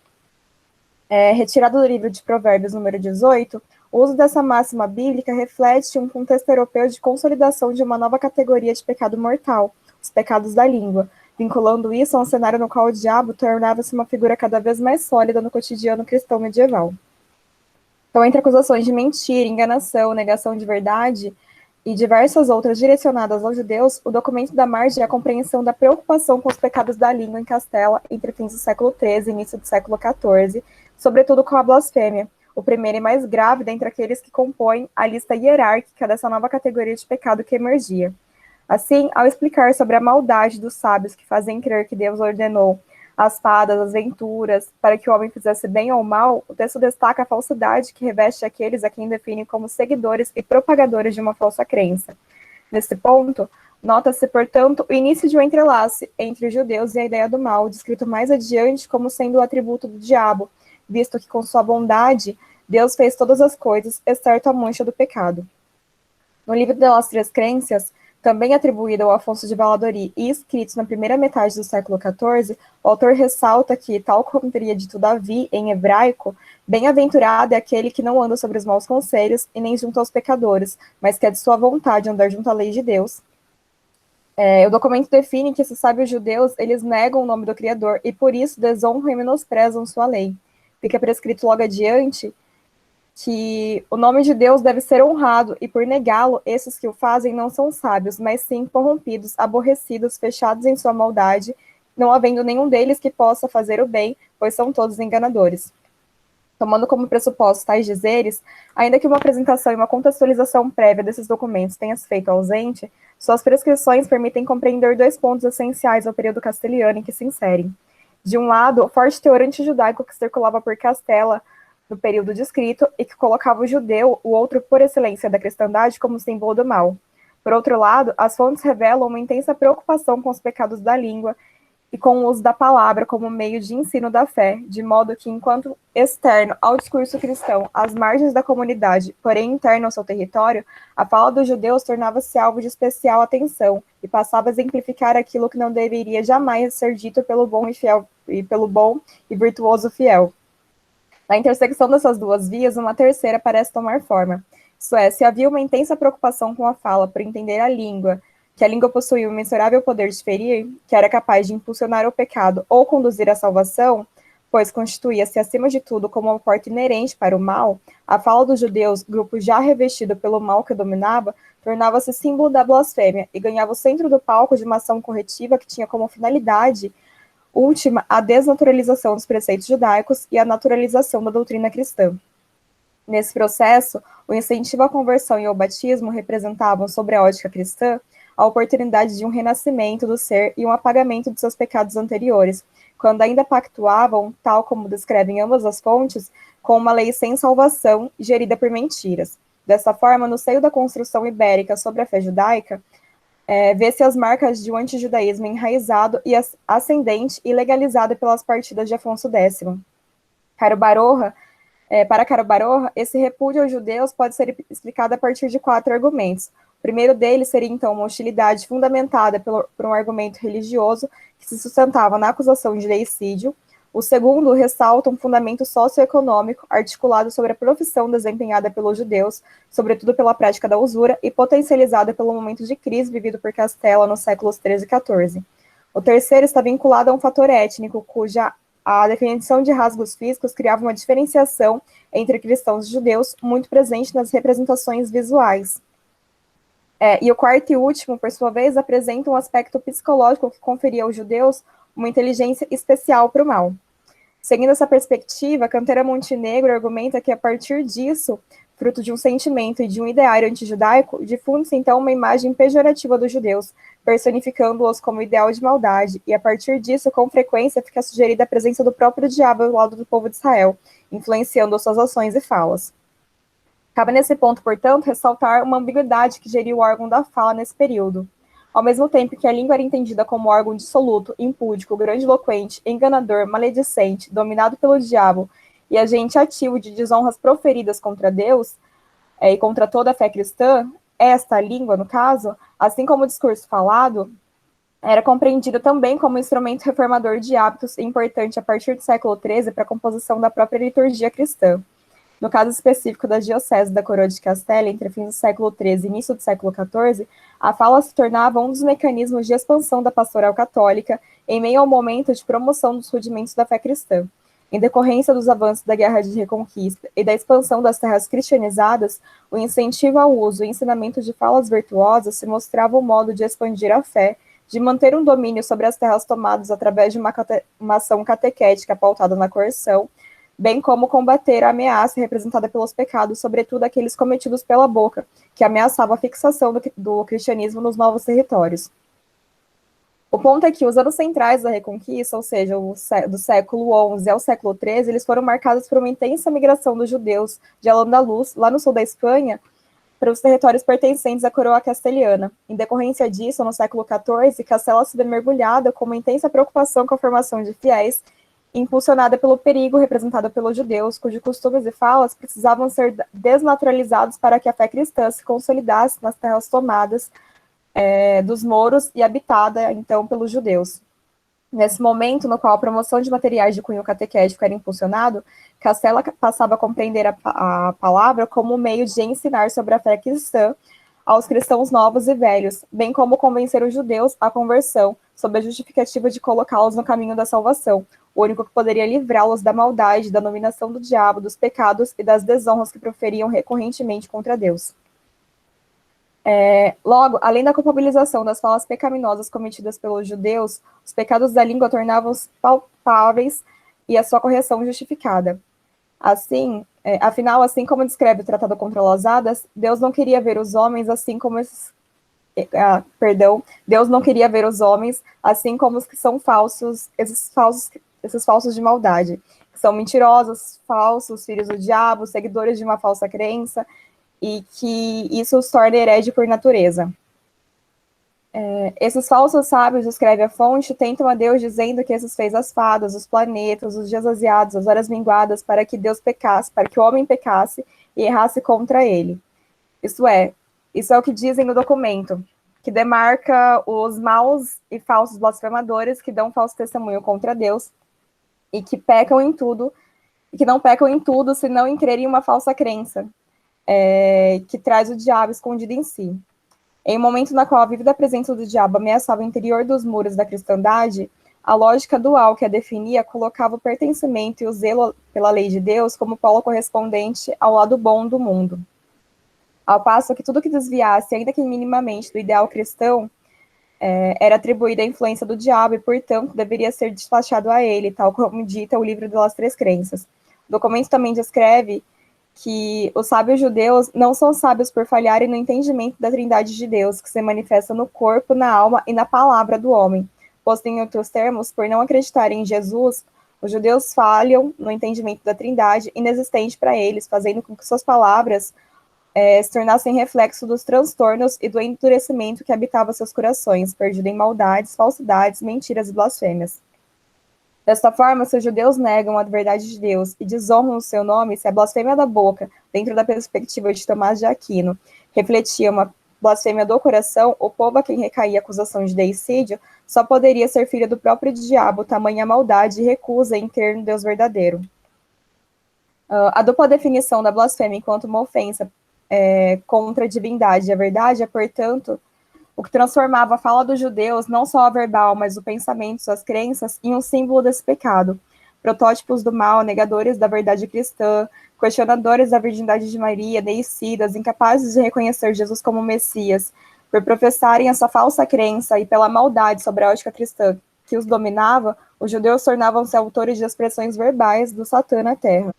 S4: Retirado do livro de Provérbios, número 18, o uso dessa máxima bíblica reflete um contexto europeu de consolidação de uma nova categoria de pecado mortal, os pecados da língua, vinculando isso a um cenário no qual o diabo tornava-se uma figura cada vez mais sólida no cotidiano cristão medieval. Então, entre acusações de mentira, enganação, negação de verdade e diversas outras direcionadas aos judeus, o documento da margem é a compreensão da preocupação com os pecados da língua em Castela entre fins do século XIII e início do século XIV, sobretudo com a blasfêmia, o primeiro e mais grave dentre aqueles que compõem a lista hierárquica dessa nova categoria de pecado que emergia. Assim, ao explicar sobre a maldade dos sábios que fazem crer que Deus ordenou as fadas, as venturas, para que o homem fizesse bem ou mal, o texto destaca a falsidade que reveste aqueles a quem define como seguidores e propagadores de uma falsa crença. Nesse ponto, nota-se, portanto, o início de um entrelace entre os judeus e a ideia do mal, descrito mais adiante como sendo o atributo do diabo, visto que com sua bondade, Deus fez todas as coisas, exceto a mancha do pecado. No livro das Três Crenças, também atribuído ao Afonso de Valladolid e escrito na primeira metade do século XIV, o autor ressalta que, tal como teria dito Davi em hebraico, bem-aventurado é aquele que não anda sobre os maus conselhos e nem junto aos pecadores, mas que é de sua vontade andar junto à lei de Deus. O documento define que esses sábios judeus, eles negam o nome do Criador e por isso desonram e menosprezam sua lei. Fica prescrito logo adiante que o nome de Deus deve ser honrado, e por negá-lo, esses que o fazem não são sábios, mas sim corrompidos, aborrecidos, fechados em sua maldade, não havendo nenhum deles que possa fazer o bem, pois são todos enganadores. Tomando como pressuposto tais dizeres, ainda que uma apresentação e uma contextualização prévia desses documentos tenha se feito ausente, suas prescrições permitem compreender dois pontos essenciais ao período castelhano em que se inserem. De um lado, o forte teor antijudaico que circulava por Castela, no período descrito, e que colocava o judeu, o outro por excelência da cristandade, como símbolo do mal. Por outro lado, as fontes revelam uma intensa preocupação com os pecados da língua e com o uso da palavra como meio de ensino da fé, de modo que, enquanto externo ao discurso cristão, às margens da comunidade, porém interno ao seu território, a fala dos judeus tornava-se alvo de especial atenção e passava a exemplificar aquilo que não deveria jamais ser dito pelo bom e virtuoso fiel. Na intersecção dessas duas vias, uma terceira parece tomar forma. Isto é, se havia uma intensa preocupação com a fala por entender a língua, que a língua possuía um imensurável poder de ferir, que era capaz de impulsionar o pecado ou conduzir à salvação, pois constituía-se, acima de tudo, como uma porta inerente para o mal, a fala dos judeus, grupo já revestido pelo mal que dominava, tornava-se símbolo da blasfêmia e ganhava o centro do palco de uma ação corretiva que tinha como finalidade última, a desnaturalização dos preceitos judaicos e a naturalização da doutrina cristã. Nesse processo, o incentivo à conversão e ao batismo representavam, sobre a ótica cristã, a oportunidade de um renascimento do ser e um apagamento de seus pecados anteriores, quando ainda pactuavam, tal como descrevem ambas as fontes, com uma lei sem salvação, gerida por mentiras. Dessa forma, no seio da construção ibérica sobre a fé judaica, vê-se as marcas de um antijudaísmo enraizado e ascendente e legalizado pelas partidas de Afonso X. Para Caro Baroja, esse repúdio aos judeus pode ser explicado a partir de 4 argumentos. O primeiro deles seria, então, uma hostilidade fundamentada por um argumento religioso que se sustentava na acusação de deicídio. O segundo ressalta um fundamento socioeconômico articulado sobre a profissão desempenhada pelos judeus, sobretudo pela prática da usura, e potencializada pelo momento de crise vivido por Castela nos séculos XIII e XIV. O terceiro está vinculado a um fator étnico, cuja a definição de rasgos físicos criava uma diferenciação entre cristãos e judeus, muito presente nas representações visuais. E o quarto e último, por sua vez, apresenta um aspecto psicológico que conferia aos judeus uma inteligência especial para o mal. Seguindo essa perspectiva, Cantera Montenegro argumenta que, a partir disso, fruto de um sentimento e de um ideário antijudaico, difunde-se então uma imagem pejorativa dos judeus, personificando-os como ideal de maldade, e a partir disso, com frequência, fica sugerida a presença do próprio diabo ao lado do povo de Israel, influenciando suas ações e falas. Cabe nesse ponto, portanto, ressaltar uma ambiguidade que geria o órgão da fala nesse período. Ao mesmo tempo que a língua era entendida como órgão dissoluto, impúdico, grandiloquente, enganador, maledicente, dominado pelo diabo e agente ativo de desonras proferidas contra Deus e contra toda a fé cristã, esta língua, no caso, assim como o discurso falado, era compreendido também como instrumento reformador de hábitos e importante a partir do século XIII para a composição da própria liturgia cristã. No caso específico da Diocese da Coroa de Castela, entre fins do século XIII e início do século XIV, a fala se tornava um dos mecanismos de expansão da pastoral católica em meio ao momento de promoção dos rudimentos da fé cristã. Em decorrência dos avanços da Guerra de Reconquista e da expansão das terras cristianizadas, o incentivo ao uso e ensinamento de falas virtuosas se mostrava um modo de expandir a fé, de manter um domínio sobre as terras tomadas através de uma ação catequética pautada na coerção, bem como combater a ameaça representada pelos pecados, sobretudo aqueles cometidos pela boca, que ameaçava a fixação do cristianismo nos novos territórios. O ponto é que os anos centrais da Reconquista, ou seja, do século XI ao século XIII, eles foram marcados por uma intensa migração dos judeus de Al-Andalus, lá no sul da Espanha, para os territórios pertencentes à coroa castelhana. Em decorrência disso, no século XIV, Castela se vê mergulhada com uma intensa preocupação com a formação de fiéis, impulsionada pelo perigo representado pelos judeus, cujos costumes e falas precisavam ser desnaturalizados para que a fé cristã se consolidasse nas terras tomadas dos mouros e habitada, então, pelos judeus. Nesse momento, no qual a promoção de materiais de cunho catequético era impulsionado, Castela passava a compreender a palavra como um meio de ensinar sobre a fé cristã aos cristãos novos e velhos, bem como convencer os judeus à conversão, sob a justificativa de colocá-los no caminho da salvação, o único que poderia livrá-los da maldade, da dominação do diabo, dos pecados e das desonras que proferiam recorrentemente contra Deus. Logo, além da culpabilização das falas pecaminosas cometidas pelos judeus, os pecados da língua tornavam-se palpáveis e a sua correção justificada. Assim, afinal, assim como descreve o Tratado contra Lausadas, Deus não queria ver os homens assim como Deus não queria ver os homens assim como os que são falsos, esses falsos de maldade, que são mentirosos, falsos, filhos do diabo, seguidores de uma falsa crença, e que isso os torna herege por natureza. Esses falsos sábios, escreve a fonte, tentam a Deus dizendo que esses fez as fadas, os planetas, os dias aziados, as horas minguadas, para que Deus pecasse, para que o homem pecasse e errasse contra ele. Isso é o que dizem no documento, que demarca os maus e falsos blasfemadores que dão falso testemunho contra Deus e que pecam em tudo, e que não pecam em tudo, senão em crer em uma falsa crença, que traz o diabo escondido em si. Em um momento na qual a vívida presença do diabo ameaçava o interior dos muros da cristandade, a lógica dual que a definia colocava o pertencimento e o zelo pela lei de Deus como polo correspondente ao lado bom do mundo. Ao passo que tudo que desviasse, ainda que minimamente, do ideal cristão, era atribuído à influência do diabo e, portanto, deveria ser despachado a ele, tal como dita o livro das Três Crenças. O documento também descreve que os sábios judeus não são sábios por falharem no entendimento da trindade de Deus, que se manifesta no corpo, na alma e na palavra do homem. Pois, em outros termos, por não acreditarem em Jesus, os judeus falham no entendimento da trindade inexistente para eles, fazendo com que suas palavras se tornassem reflexo dos transtornos e do endurecimento que habitava seus corações, perdido em maldades, falsidades, mentiras e blasfêmias. Desta forma, se os judeus negam a verdade de Deus e desonram o seu nome, se a blasfêmia da boca, dentro da perspectiva de Tomás de Aquino, refletia uma blasfêmia do coração, o povo a quem recaía a acusação de deicídio só poderia ser filho do próprio diabo, tamanha maldade e recusa em crer no Deus verdadeiro. A dupla definição da blasfêmia enquanto uma ofensa contra a divindade e a verdade é, portanto, o que transformava a fala dos judeus, não só a verbal, mas o pensamento, suas crenças, em um símbolo desse pecado. Protótipos do mal, negadores da verdade cristã, questionadores da virgindade de Maria, deicidas, incapazes de reconhecer Jesus como Messias, por professarem essa falsa crença e pela maldade sobre a ótica cristã que os dominava, os judeus tornavam-se autores de expressões verbais do Satã na terra.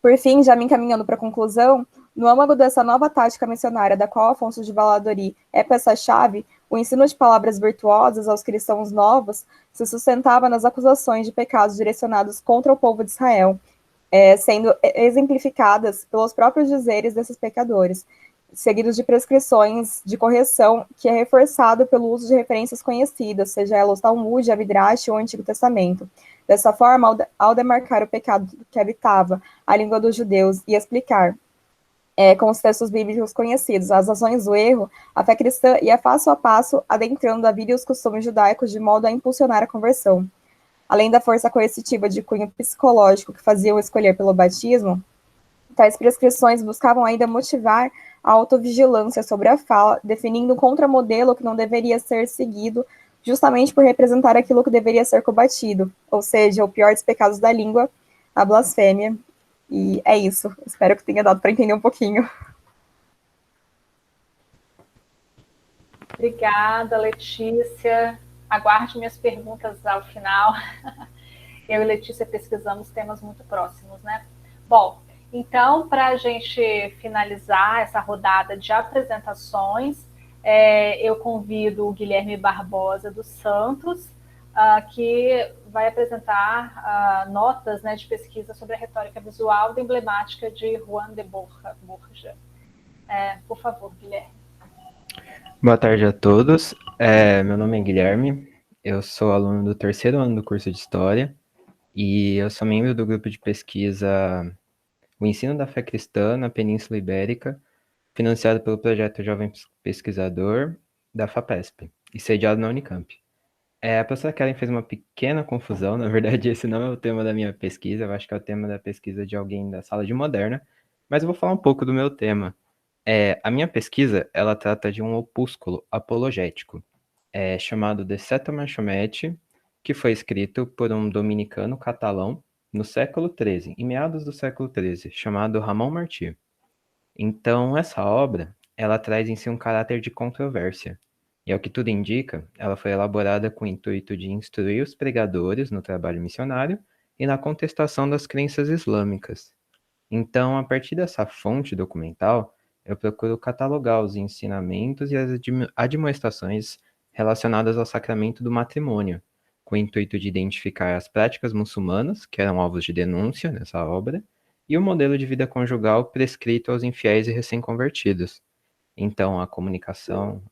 S4: Por fim, já me encaminhando para a conclusão, no âmago dessa nova tática missionária, da qual Afonso de Valladolid é peça-chave, o ensino de palavras virtuosas aos cristãos novos se sustentava nas acusações de pecados direcionados contra o povo de Israel, sendo exemplificadas pelos próprios dizeres desses pecadores, seguidos de prescrições de correção, que é reforçado pelo uso de referências conhecidas, seja ela o Talmud, a Midrash ou o Antigo Testamento. Dessa forma, ao demarcar o pecado que habitava a língua dos judeus e explicar com os textos bíblicos conhecidos, as razões do erro, a fé cristã ia passo a passo adentrando a vida e os costumes judaicos de modo a impulsionar a conversão. Além da força coercitiva de cunho psicológico que faziam escolher pelo batismo, tais prescrições buscavam ainda motivar a autovigilância sobre a fala, definindo um contramodelo que não deveria ser seguido, justamente por representar aquilo que deveria ser combatido, ou seja, o pior dos pecados da língua, a blasfêmia. E é isso. Espero que tenha dado para entender um pouquinho.
S1: Obrigada, Letícia. Aguarde minhas perguntas ao final. Eu e Letícia pesquisamos temas muito próximos, né? Bom, então, para a gente finalizar essa rodada de apresentações, eu convido o Guilherme Barbosa dos Santos, que vai apresentar notas, né, de pesquisa sobre a retórica visual da emblemática de Juan de Borja. Por favor, Guilherme.
S5: Boa tarde a todos. Meu nome é Guilherme, eu sou aluno do 3º ano do curso de História e eu sou membro do grupo de pesquisa O Ensino da Fé Cristã na Península Ibérica, financiado pelo projeto Jovem Pesquisador da FAPESP e sediado na Unicamp. A professora Kellen fez uma pequena confusão, na verdade esse não é o tema da minha pesquisa, eu acho que é o tema da pesquisa de alguém da sala de moderna, mas eu vou falar um pouco do meu tema. A minha pesquisa, ela trata de um opúsculo apologético, chamado De Seta Machomet, que foi escrito por um dominicano catalão no século XIII, em meados do século XIII, chamado Ramon Martí. Então, essa obra, ela traz em si um caráter de controvérsia, e ao que tudo indica, ela foi elaborada com o intuito de instruir os pregadores no trabalho missionário e na contestação das crenças islâmicas. Então, a partir dessa fonte documental, eu procuro catalogar os ensinamentos e as admoestações relacionadas ao sacramento do matrimônio, com o intuito de identificar as práticas muçulmanas, que eram alvos de denúncia nessa obra, e o modelo de vida conjugal prescrito aos infiéis e recém-convertidos. Então, a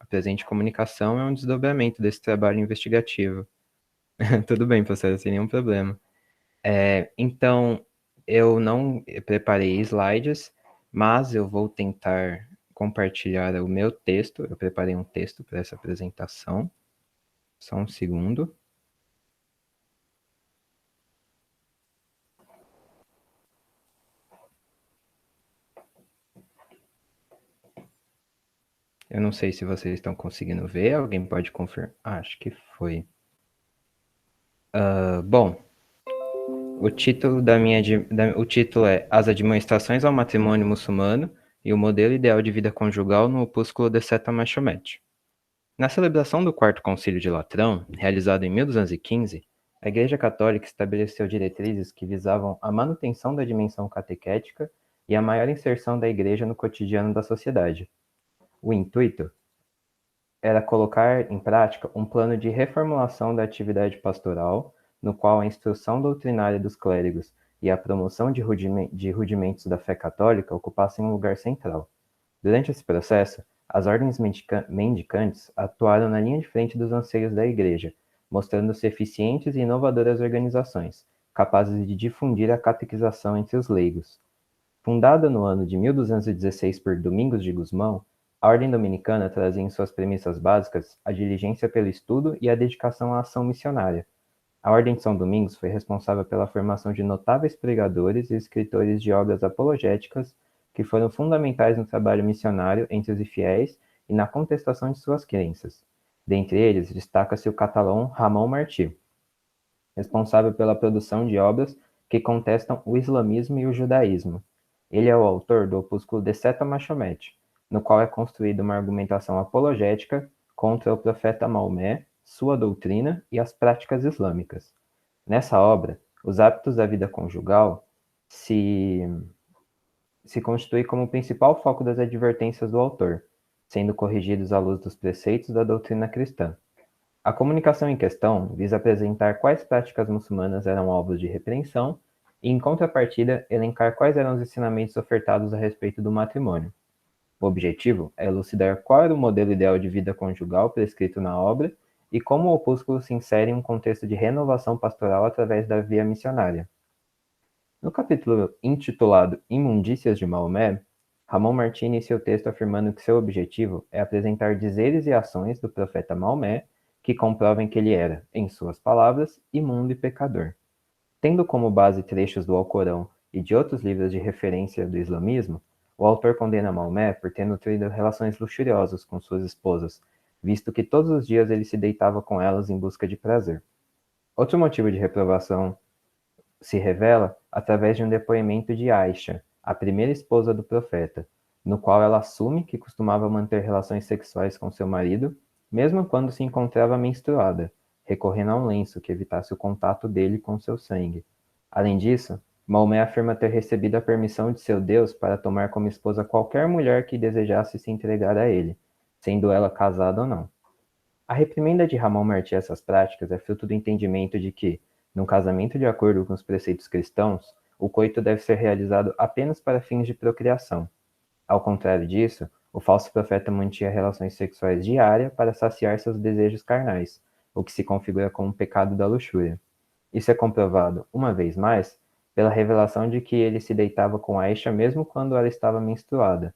S5: presente comunicação é um desdobramento desse trabalho investigativo. Tudo bem, professora, sem nenhum problema. Então, eu não preparei slides, mas eu vou tentar compartilhar o meu texto. Eu preparei um texto para essa apresentação. Só um segundo. Eu não sei se vocês estão conseguindo ver. Alguém pode confirmar? Acho que foi. Bom, o título o título é As Admoestações ao Matrimônio Muçulmano e o Modelo Ideal de Vida Conjugal no Opúsculo de Seta Machomet. Na celebração do Quarto Concílio de Latrão, realizado em 1215, a Igreja Católica estabeleceu diretrizes que visavam a manutenção da dimensão catequética e a maior inserção da Igreja no cotidiano da sociedade. O intuito era colocar em prática um plano de reformulação da atividade pastoral, no qual a instrução doutrinária dos clérigos e a promoção de rudimentos da fé católica ocupassem um lugar central. Durante esse processo, as ordens mendicantes atuaram na linha de frente dos anseios da Igreja, mostrando-se eficientes e inovadoras organizações, capazes de difundir a catequização entre os leigos. Fundada no ano de 1216 por Domingos de Gusmão, a Ordem Dominicana trazia em suas premissas básicas a diligência pelo estudo e a dedicação à ação missionária. A Ordem de São Domingos foi responsável pela formação de notáveis pregadores e escritores de obras apologéticas que foram fundamentais no trabalho missionário entre os infiéis e na contestação de suas crenças. Dentre eles, destaca-se o catalão Ramon Martí, responsável pela produção de obras que contestam o islamismo e o judaísmo. Ele é o autor do opúsculo De Seta Machomet, no qual é construída uma argumentação apologética contra o profeta Maomé, sua doutrina e as práticas islâmicas. Nessa obra, os hábitos da vida conjugal se constitui como o principal foco das advertências do autor, sendo corrigidos à luz dos preceitos da doutrina cristã. A comunicação em questão visa apresentar quais práticas muçulmanas eram alvos de repreensão e, em contrapartida, elencar quais eram os ensinamentos ofertados a respeito do matrimônio. O objetivo é elucidar qual era o modelo ideal de vida conjugal prescrito na obra e como o opúsculo se insere em um contexto de renovação pastoral através da via missionária. No capítulo intitulado Imundícias de Maomé, Ramon Martí inicia o texto afirmando que seu objetivo é apresentar dizeres e ações do profeta Maomé que comprovem que ele era, em suas palavras, imundo e pecador. Tendo como base trechos do Alcorão e de outros livros de referência do islamismo, o autor condena Maomé por ter nutrido relações luxuriosas com suas esposas, visto que todos os dias ele se deitava com elas em busca de prazer. Outro motivo de reprovação se revela através de um depoimento de Aisha, a primeira esposa do profeta, no qual ela assume que costumava manter relações sexuais com seu marido, mesmo quando se encontrava menstruada, recorrendo a um lenço que evitasse o contato dele com seu sangue. Além disso, Maomé afirma ter recebido a permissão de seu Deus para tomar como esposa qualquer mulher que desejasse se entregar a ele, sendo ela casada ou não. A reprimenda de Ramon Martí a essas práticas é fruto do entendimento de que, num casamento de acordo com os preceitos cristãos, o coito deve ser realizado apenas para fins de procriação. Ao contrário disso, o falso profeta mantinha relações sexuais diárias para saciar seus desejos carnais, o que se configura como um pecado da luxúria. Isso é comprovado, uma vez mais, pela revelação de que ele se deitava com Aisha mesmo quando ela estava menstruada.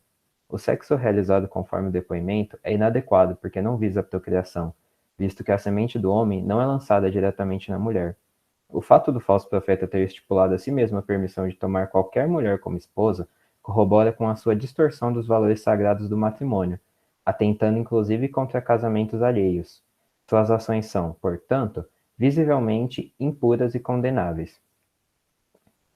S5: O sexo realizado conforme o depoimento é inadequado porque não visa a procriação, visto que a semente do homem não é lançada diretamente na mulher. O fato do falso profeta ter estipulado a si mesmo a permissão de tomar qualquer mulher como esposa corrobora com a sua distorção dos valores sagrados do matrimônio, atentando inclusive contra casamentos alheios. Suas ações são, portanto, visivelmente impuras e condenáveis.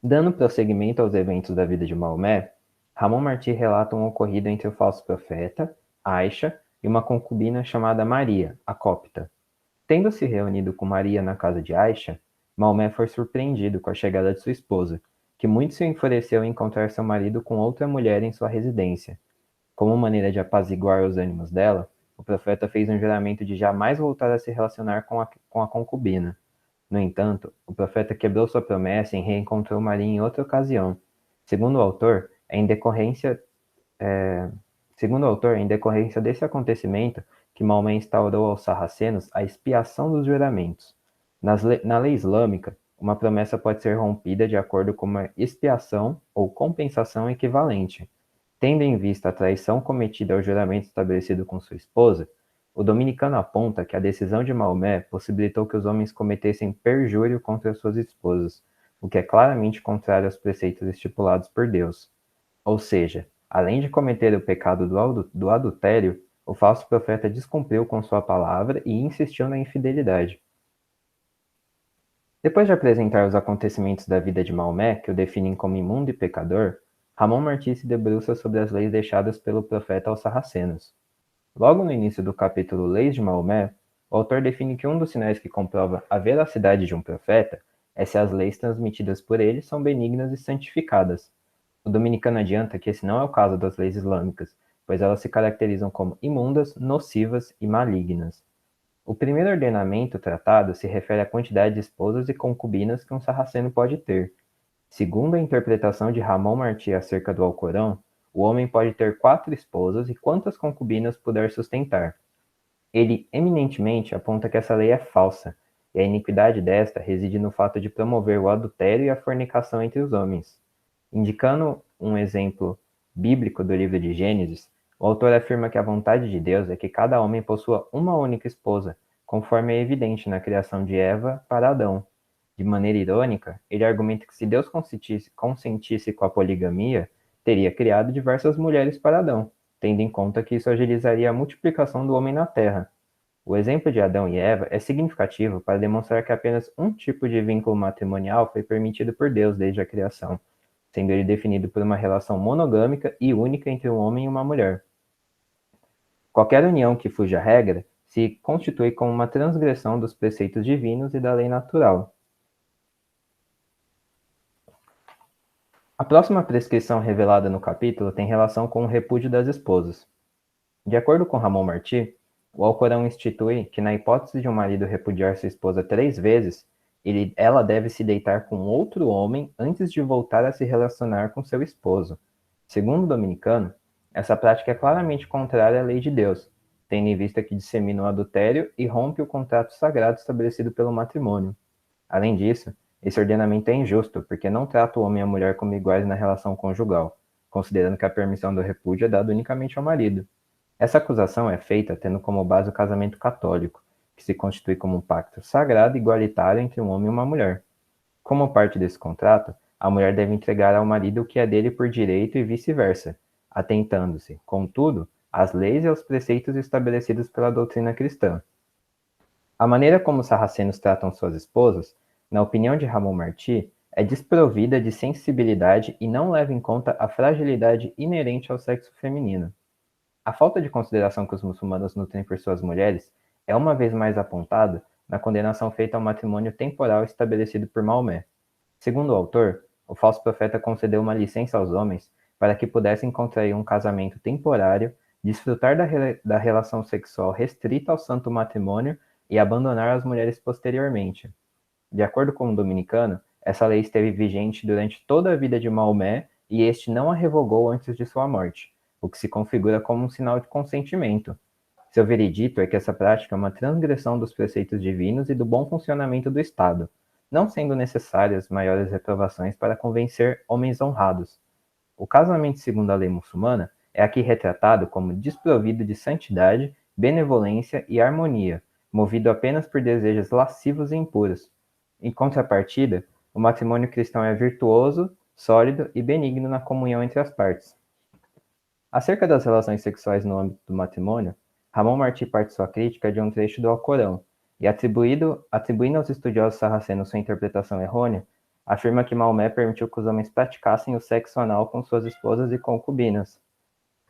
S5: Dando prosseguimento aos eventos da vida de Maomé, Ramon Martí relata um ocorrido entre o falso profeta, Aisha, e uma concubina chamada Maria, a cópita. Tendo se reunido com Maria na casa de Aisha, Maomé foi surpreendido com a chegada de sua esposa, que muito se enfureceu em encontrar seu marido com outra mulher em sua residência. Como maneira de apaziguar os ânimos dela, o profeta fez um juramento de jamais voltar a se relacionar com a concubina. No entanto, o profeta quebrou sua promessa e reencontrou Maria em outra ocasião. Segundo o autor, em decorrência desse acontecimento que Maomé instaurou aos sarracenos a expiação dos juramentos. Na lei islâmica, uma promessa pode ser rompida de acordo com uma expiação ou compensação equivalente. Tendo em vista a traição cometida ao juramento estabelecido com sua esposa, o dominicano aponta que a decisão de Maomé possibilitou que os homens cometessem perjúrio contra suas esposas, o que é claramente contrário aos preceitos estipulados por Deus. Ou seja, além de cometer o pecado do adultério, o falso profeta descumpriu com sua palavra e insistiu na infidelidade. Depois de apresentar os acontecimentos da vida de Maomé, que o definem como imundo e pecador, Ramon Martí se debruça sobre as leis deixadas pelo profeta aos sarracenos. Logo no início do capítulo Leis de Maomé, o autor define que um dos sinais que comprova a veracidade de um profeta é se as leis transmitidas por ele são benignas e santificadas. O dominicano adianta que esse não é o caso das leis islâmicas, pois elas se caracterizam como imundas, nocivas e malignas. O primeiro ordenamento tratado se refere à quantidade de esposas e concubinas que um sarraceno pode ter. Segundo a interpretação de Ramon Martí acerca do Alcorão, o homem pode ter 4 esposas e quantas concubinas puder sustentar. Ele eminentemente aponta que essa lei é falsa, e a iniquidade desta reside no fato de promover o adultério e a fornicação entre os homens. Indicando um exemplo bíblico do livro de Gênesis, o autor afirma que a vontade de Deus é que cada homem possua uma única esposa, conforme é evidente na criação de Eva para Adão. De maneira irônica, ele argumenta que se Deus consentisse com a poligamia, teria criado diversas mulheres para Adão, tendo em conta que isso agilizaria a multiplicação do homem na terra. O exemplo de Adão e Eva é significativo para demonstrar que apenas um tipo de vínculo matrimonial foi permitido por Deus desde a criação, sendo ele definido por uma relação monogâmica e única entre um homem e uma mulher. Qualquer união que fuja à regra se constitui como uma transgressão dos preceitos divinos e da lei natural. A próxima prescrição revelada no capítulo tem relação com o repúdio das esposas. De acordo com Ramon Martí, o Alcorão institui que na hipótese de um marido repudiar sua esposa 3 vezes, ela deve se deitar com outro homem antes de voltar a se relacionar com seu esposo. Segundo o dominicano, essa prática é claramente contrária à lei de Deus, tendo em vista que dissemina o adultério e rompe o contrato sagrado estabelecido pelo matrimônio. Além disso, esse ordenamento é injusto, porque não trata o homem e a mulher como iguais na relação conjugal, considerando que a permissão do repúdio é dada unicamente ao marido. Essa acusação é feita tendo como base o casamento católico, que se constitui como um pacto sagrado e igualitário entre um homem e uma mulher. Como parte desse contrato, a mulher deve entregar ao marido o que é dele por direito e vice-versa, atentando-se, contudo, às leis e aos preceitos estabelecidos pela doutrina cristã. A maneira como os sarracenos tratam suas esposas, na opinião de Ramon Martí, é desprovida de sensibilidade e não leva em conta a fragilidade inerente ao sexo feminino. A falta de consideração que os muçulmanos nutrem por suas mulheres é uma vez mais apontada na condenação feita ao matrimônio temporal estabelecido por Maomé. Segundo o autor, o falso profeta concedeu uma licença aos homens para que pudessem contrair um casamento temporário, desfrutar da relação sexual restrita ao santo matrimônio e abandonar as mulheres posteriormente. De acordo com o dominicano, essa lei esteve vigente durante toda a vida de Maomé e este não a revogou antes de sua morte, o que se configura como um sinal de consentimento. Seu veredito é que essa prática é uma transgressão dos preceitos divinos e do bom funcionamento do Estado, não sendo necessárias maiores reprovações para convencer homens honrados. O casamento segundo a lei muçulmana é aqui retratado como desprovido de santidade, benevolência e harmonia, movido apenas por desejos lascivos e impuros. Em contrapartida, o matrimônio cristão é virtuoso, sólido e benigno na comunhão entre as partes. Acerca das relações sexuais no âmbito do matrimônio, Ramon Martí parte sua crítica de um trecho do Alcorão, e atribuindo aos estudiosos sarracenos sua interpretação errônea, afirma que Maomé permitiu que os homens praticassem o sexo anal com suas esposas e concubinas.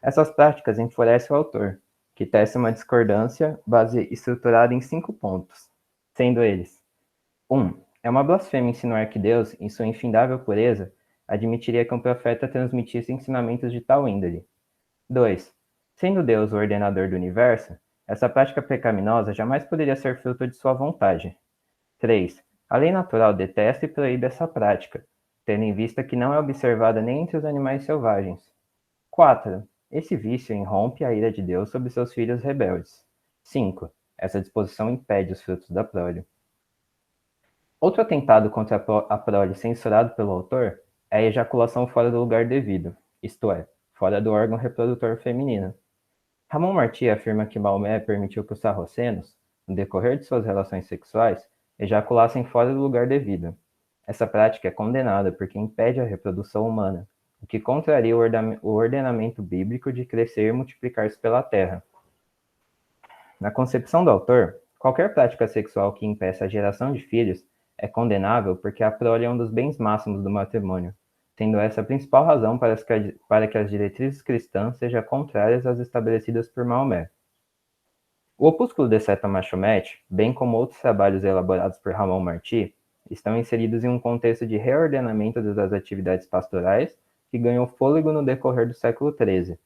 S5: Essas práticas enfurecem o autor, que tece uma discordância estruturada em 5 pontos, sendo eles: 1. É uma blasfêmia insinuar que Deus, em sua infindável pureza, admitiria que um profeta transmitisse ensinamentos de tal índole. 2. Sendo Deus o ordenador do universo, essa prática pecaminosa jamais poderia ser fruto de sua vontade. 3. A lei natural detesta e proíbe essa prática, tendo em vista que não é observada nem entre os animais selvagens. 4. Esse vício irrompe a ira de Deus sobre seus filhos rebeldes. 5. Essa disposição impede os frutos da prole. Outro atentado contra a prole censurado pelo autor é a ejaculação fora do lugar devido, isto é, fora do órgão reprodutor feminino. Ramon Martí afirma que Maomé permitiu que os sarracenos, no decorrer de suas relações sexuais, ejaculassem fora do lugar devido. Essa prática é condenada porque impede a reprodução humana, o que contraria o ordenamento bíblico de crescer e multiplicar-se pela terra. Na concepção do autor, qualquer prática sexual que impeça a geração de filhos é condenável porque a prole é um dos bens máximos do matrimônio, sendo essa a principal razão para que as diretrizes cristãs sejam contrárias às estabelecidas por Maomé. O opúsculo de Seta Machomet, bem como outros trabalhos elaborados por Ramon Martí, estão inseridos em um contexto de reordenamento das atividades pastorais que ganhou fôlego no decorrer do século XIII.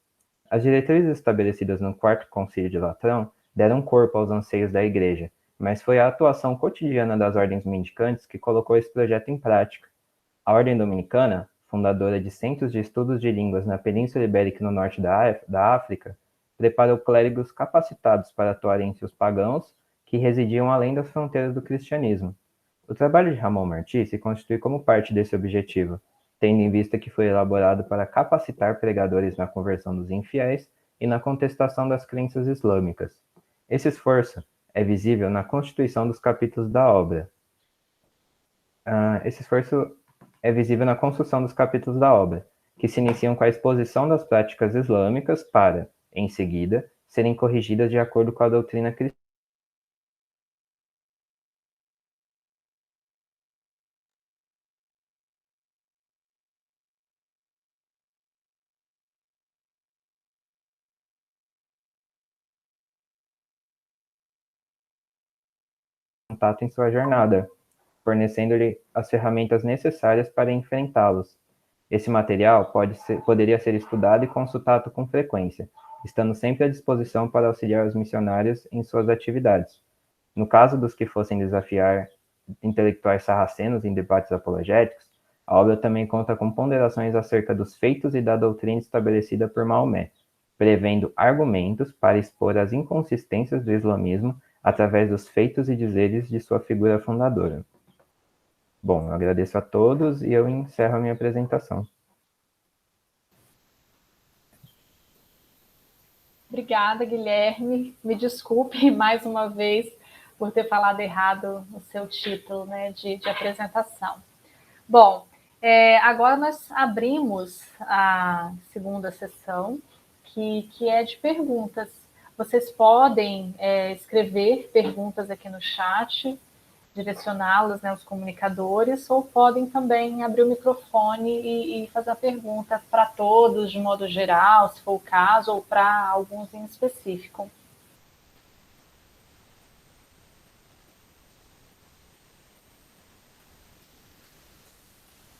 S5: As diretrizes estabelecidas no Quarto Concílio de Latrão deram corpo aos anseios da Igreja, mas foi a atuação cotidiana das ordens mendicantes que colocou esse projeto em prática. A Ordem Dominicana, fundadora de centros de estudos de línguas na Península Ibérica e no norte da África, preparou clérigos capacitados para atuar entre os pagãos que residiam além das fronteiras do cristianismo. O trabalho de Ramon Martí se constitui como parte desse objetivo, tendo em vista que foi elaborado para capacitar pregadores na conversão dos infiéis e na contestação das crenças islâmicas. Esse esforço é visível na constituição dos capítulos da obra. Esse esforço é visível na construção dos capítulos da obra, que se iniciam com a exposição das práticas islâmicas para, em seguida, serem corrigidas de acordo com a doutrina cristã. Contato em sua jornada, fornecendo-lhe as ferramentas necessárias para enfrentá-los. Esse material poderia ser estudado e consultado com frequência, estando sempre à disposição para auxiliar os missionários em suas atividades. No caso dos que fossem desafiar intelectuais sarracenos em debates apologéticos, a obra também conta com ponderações acerca dos feitos e da doutrina estabelecida por Maomé, prevendo argumentos para expor as inconsistências do islamismo através dos feitos e dizeres de sua figura fundadora. Bom, eu agradeço a todos e eu encerro a minha apresentação.
S1: Obrigada, Guilherme. Me desculpe mais uma vez por ter falado errado o seu título, né, de apresentação. Bom, agora nós abrimos a segunda sessão, que é de perguntas. Vocês podem escrever perguntas aqui no chat, direcioná-las, né, aos comunicadores, ou podem também abrir o microfone e fazer a pergunta para todos, de modo geral, se for o caso, ou para alguns em específico.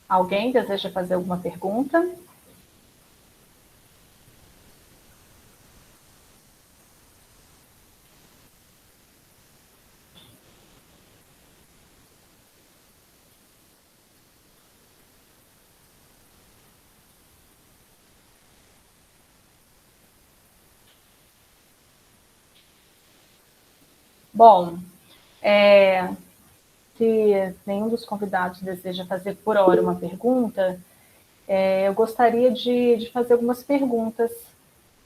S1: Alguém deseja fazer alguma pergunta? Bom, se nenhum dos convidados deseja fazer por hora uma pergunta, eu gostaria de fazer algumas perguntas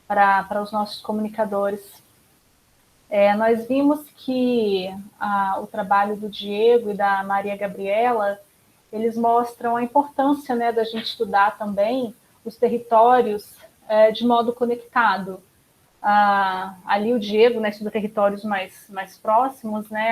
S1: para os nossos comunicadores. Nós vimos que o trabalho do Diego e da Maria Gabriela, eles mostram a importância, né, da gente estudar também os territórios de modo conectado. Ali o Diego, né, estuda territórios mais próximos, né?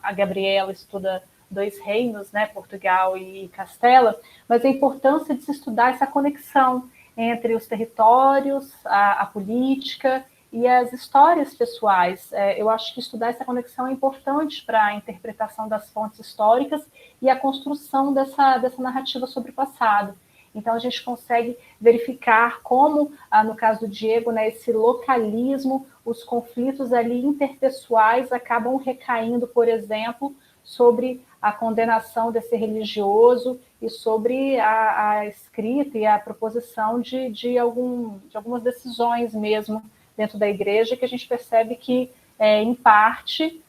S1: A Gabriela estuda 2 reinos, né, Portugal e Castela, mas a importância de se estudar essa conexão entre os territórios, a política e as histórias pessoais. Eu acho que estudar essa conexão é importante para a interpretação das fontes históricas e a construção dessa narrativa sobre o passado. Então, a gente consegue verificar como, no caso do Diego, né, esse localismo, os conflitos ali interpessoais acabam recaindo, por exemplo, sobre a condenação desse religioso e sobre a escrita e a proposição de algumas decisões mesmo dentro da igreja, que a gente percebe que, em parte,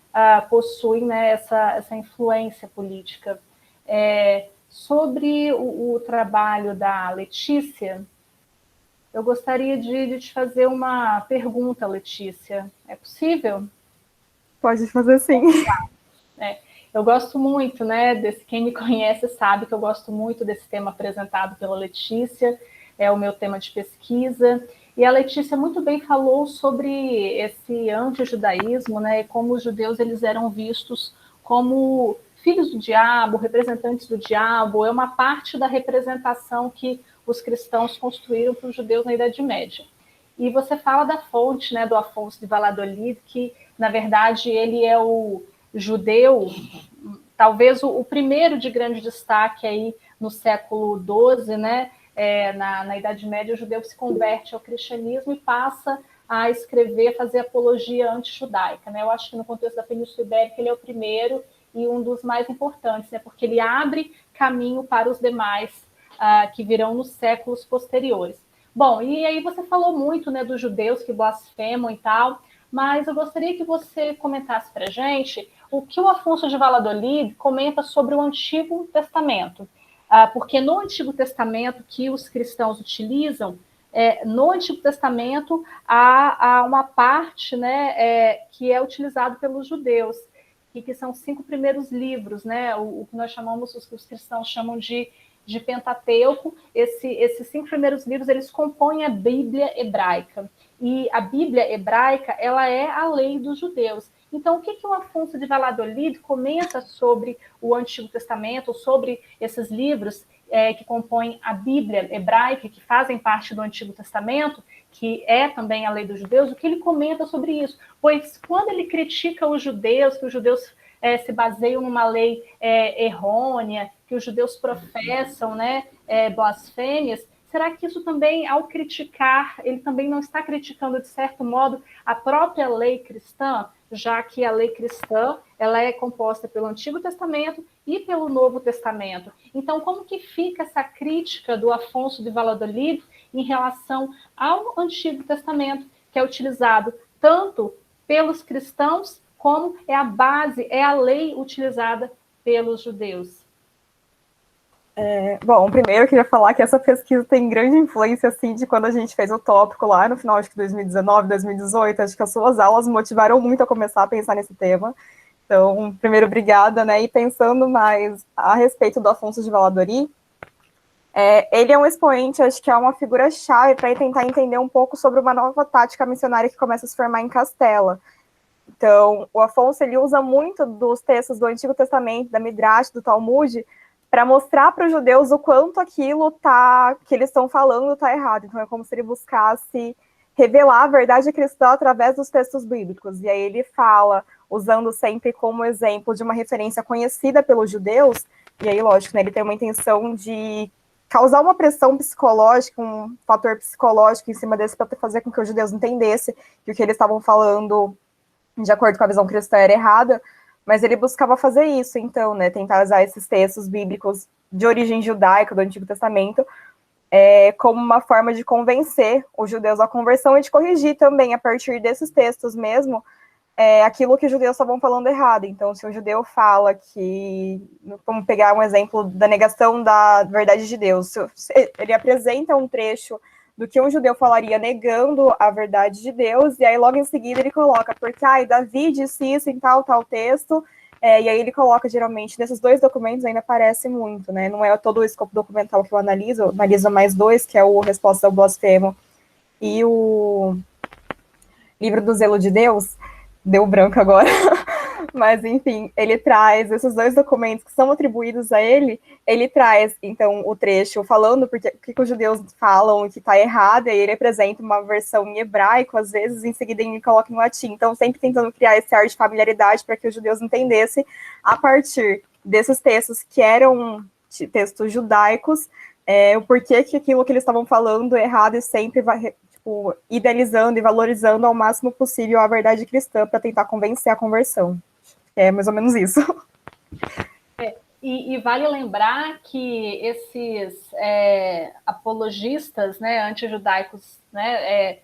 S1: possuem, né, essa influência política. Sobre o trabalho da Letícia, eu gostaria de te fazer uma pergunta, Letícia. É possível?
S4: Pode fazer sim.
S1: Eu gosto muito, né, quem me conhece sabe que eu gosto muito desse tema apresentado pela Letícia, é o meu tema de pesquisa, e a Letícia muito bem falou sobre esse anti-judaísmo, né, e como os judeus eles eram vistos como filhos do diabo, representantes do diabo, é uma parte da representação que os cristãos construíram para os judeus na Idade Média. E você fala da fonte, né, do Afonso de Valladolid, que, na verdade, ele é o judeu, talvez o primeiro de grande destaque aí no século XII, né, na Idade Média, o judeu se converte ao cristianismo e passa a escrever, a fazer apologia anti-judaica, né? Eu acho que no contexto da Península Ibérica ele é o primeiro e um dos mais importantes, né? Porque ele abre caminho para os demais que virão nos séculos posteriores. Bom, e aí você falou muito, né, dos judeus que blasfemam e tal, mas eu gostaria que você comentasse para a gente o que o Afonso de Valladolid comenta sobre o Antigo Testamento. Porque no Antigo Testamento que os cristãos utilizam, no Antigo Testamento há uma parte, né, que é utilizado pelos judeus, que são os 5 primeiros livros, né, o que nós chamamos, os que os cristãos chamam de Pentateuco. Esses 5 primeiros livros, eles compõem a Bíblia hebraica. E a Bíblia hebraica, ela é a lei dos judeus. Então, o que o Afonso de Valladolid comenta sobre o Antigo Testamento, sobre esses livros que compõem a Bíblia hebraica, que fazem parte do Antigo Testamento, que é também a lei dos judeus? O que ele comenta sobre isso? Pois quando ele critica os judeus, que os judeus se baseiam numa lei errônea, que os judeus professam, né, blasfêmias, será que isso também, ao criticar, ele também não está criticando, de certo modo, a própria lei cristã, já que a lei cristã ela é composta pelo Antigo Testamento e pelo Novo Testamento? Então, como que fica essa crítica do Afonso de Valladolid em relação ao Antigo Testamento, que é utilizado tanto pelos cristãos, como é a base, é a lei utilizada pelos judeus?
S4: Bom, primeiro eu queria falar que essa pesquisa tem grande influência, assim, de quando a gente fez o tópico lá no final, acho que 2019, 2018, acho que as suas aulas me motivaram muito a começar a pensar nesse tema. Então, primeiro, obrigada, né? E pensando mais a respeito do Afonso de Valladolid, ele é um expoente, acho que é uma figura-chave para tentar entender um pouco sobre uma nova tática missionária que começa a se formar em Castela. Então, o Afonso, ele usa muito dos textos do Antigo Testamento, da Midrash, do Talmud, para mostrar para os judeus o quanto aquilo que eles estão falando está errado. Então, é como se ele buscasse revelar a verdade cristã através dos textos bíblicos. E aí ele fala, usando sempre como exemplo de uma referência conhecida pelos judeus, e aí, lógico, né, ele tem uma intenção de causar uma pressão psicológica, um fator psicológico em cima desse para fazer com que os judeus entendessem que o que eles estavam falando, de acordo com a visão cristã, era errada, mas ele buscava fazer isso, então, né, tentar usar esses textos bíblicos de origem judaica do Antigo Testamento como uma forma de convencer os judeus à conversão e de corrigir também, a partir desses textos mesmo, aquilo que os judeus estavam falando errado. Então, se o judeu fala que, vamos pegar um exemplo da negação da verdade de Deus, ele apresenta um trecho do que um judeu falaria negando a verdade de Deus, e aí logo em seguida ele coloca, porque Davi disse isso em tal texto, e aí ele coloca, geralmente, nesses dois documentos ainda aparece muito, né? Não é todo o escopo documental que eu analiso mais dois, que é o Resposta ao Blasfemo e o Livro do Zelo de Deus. Deu branco agora, mas enfim, ele traz esses dois documentos que são atribuídos a ele traz, então, o trecho falando o que os judeus falam que está errado, e aí ele apresenta uma versão em hebraico, às vezes, em seguida ele coloca em latim, então sempre tentando criar esse ar de familiaridade para que os judeus entendessem, a partir desses textos que eram textos judaicos, o porquê que aquilo que eles estavam falando errado e sempre vai idealizando e valorizando ao máximo possível a verdade cristã para tentar convencer a conversão. É mais ou menos isso.
S1: E vale lembrar que esses apologistas, né, antijudaicos, né,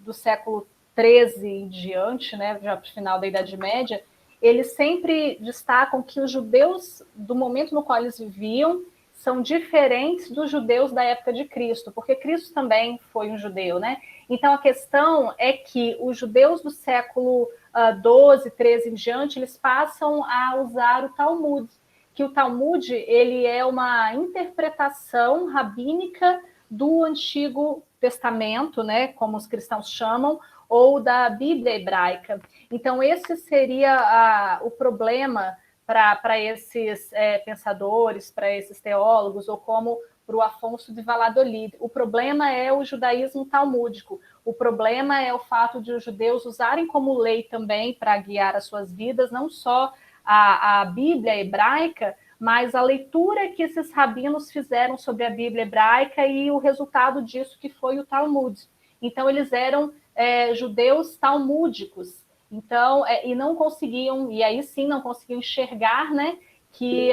S1: do século XIII em diante, né, já para o final da Idade Média, eles sempre destacam que os judeus, do momento no qual eles viviam, são diferentes dos judeus da época de Cristo, porque Cristo também foi um judeu, né? Então, a questão é que os judeus do século XII, XIII em diante, eles passam a usar o Talmud, que o Talmud ele é uma interpretação rabínica do Antigo Testamento, né, como os cristãos chamam, ou da Bíblia hebraica. Então, esse seria o problema para esses pensadores, para esses teólogos, ou como para o Afonso de Valladolid. O problema é o judaísmo talmúdico. O problema é o fato de os judeus usarem como lei também para guiar as suas vidas, não só a Bíblia hebraica, mas a leitura que esses rabinos fizeram sobre a Bíblia hebraica e o resultado disso que foi o Talmud. Então, eles eram judeus talmúdicos. Então, e não conseguiam, e aí sim não conseguiam enxergar, né, que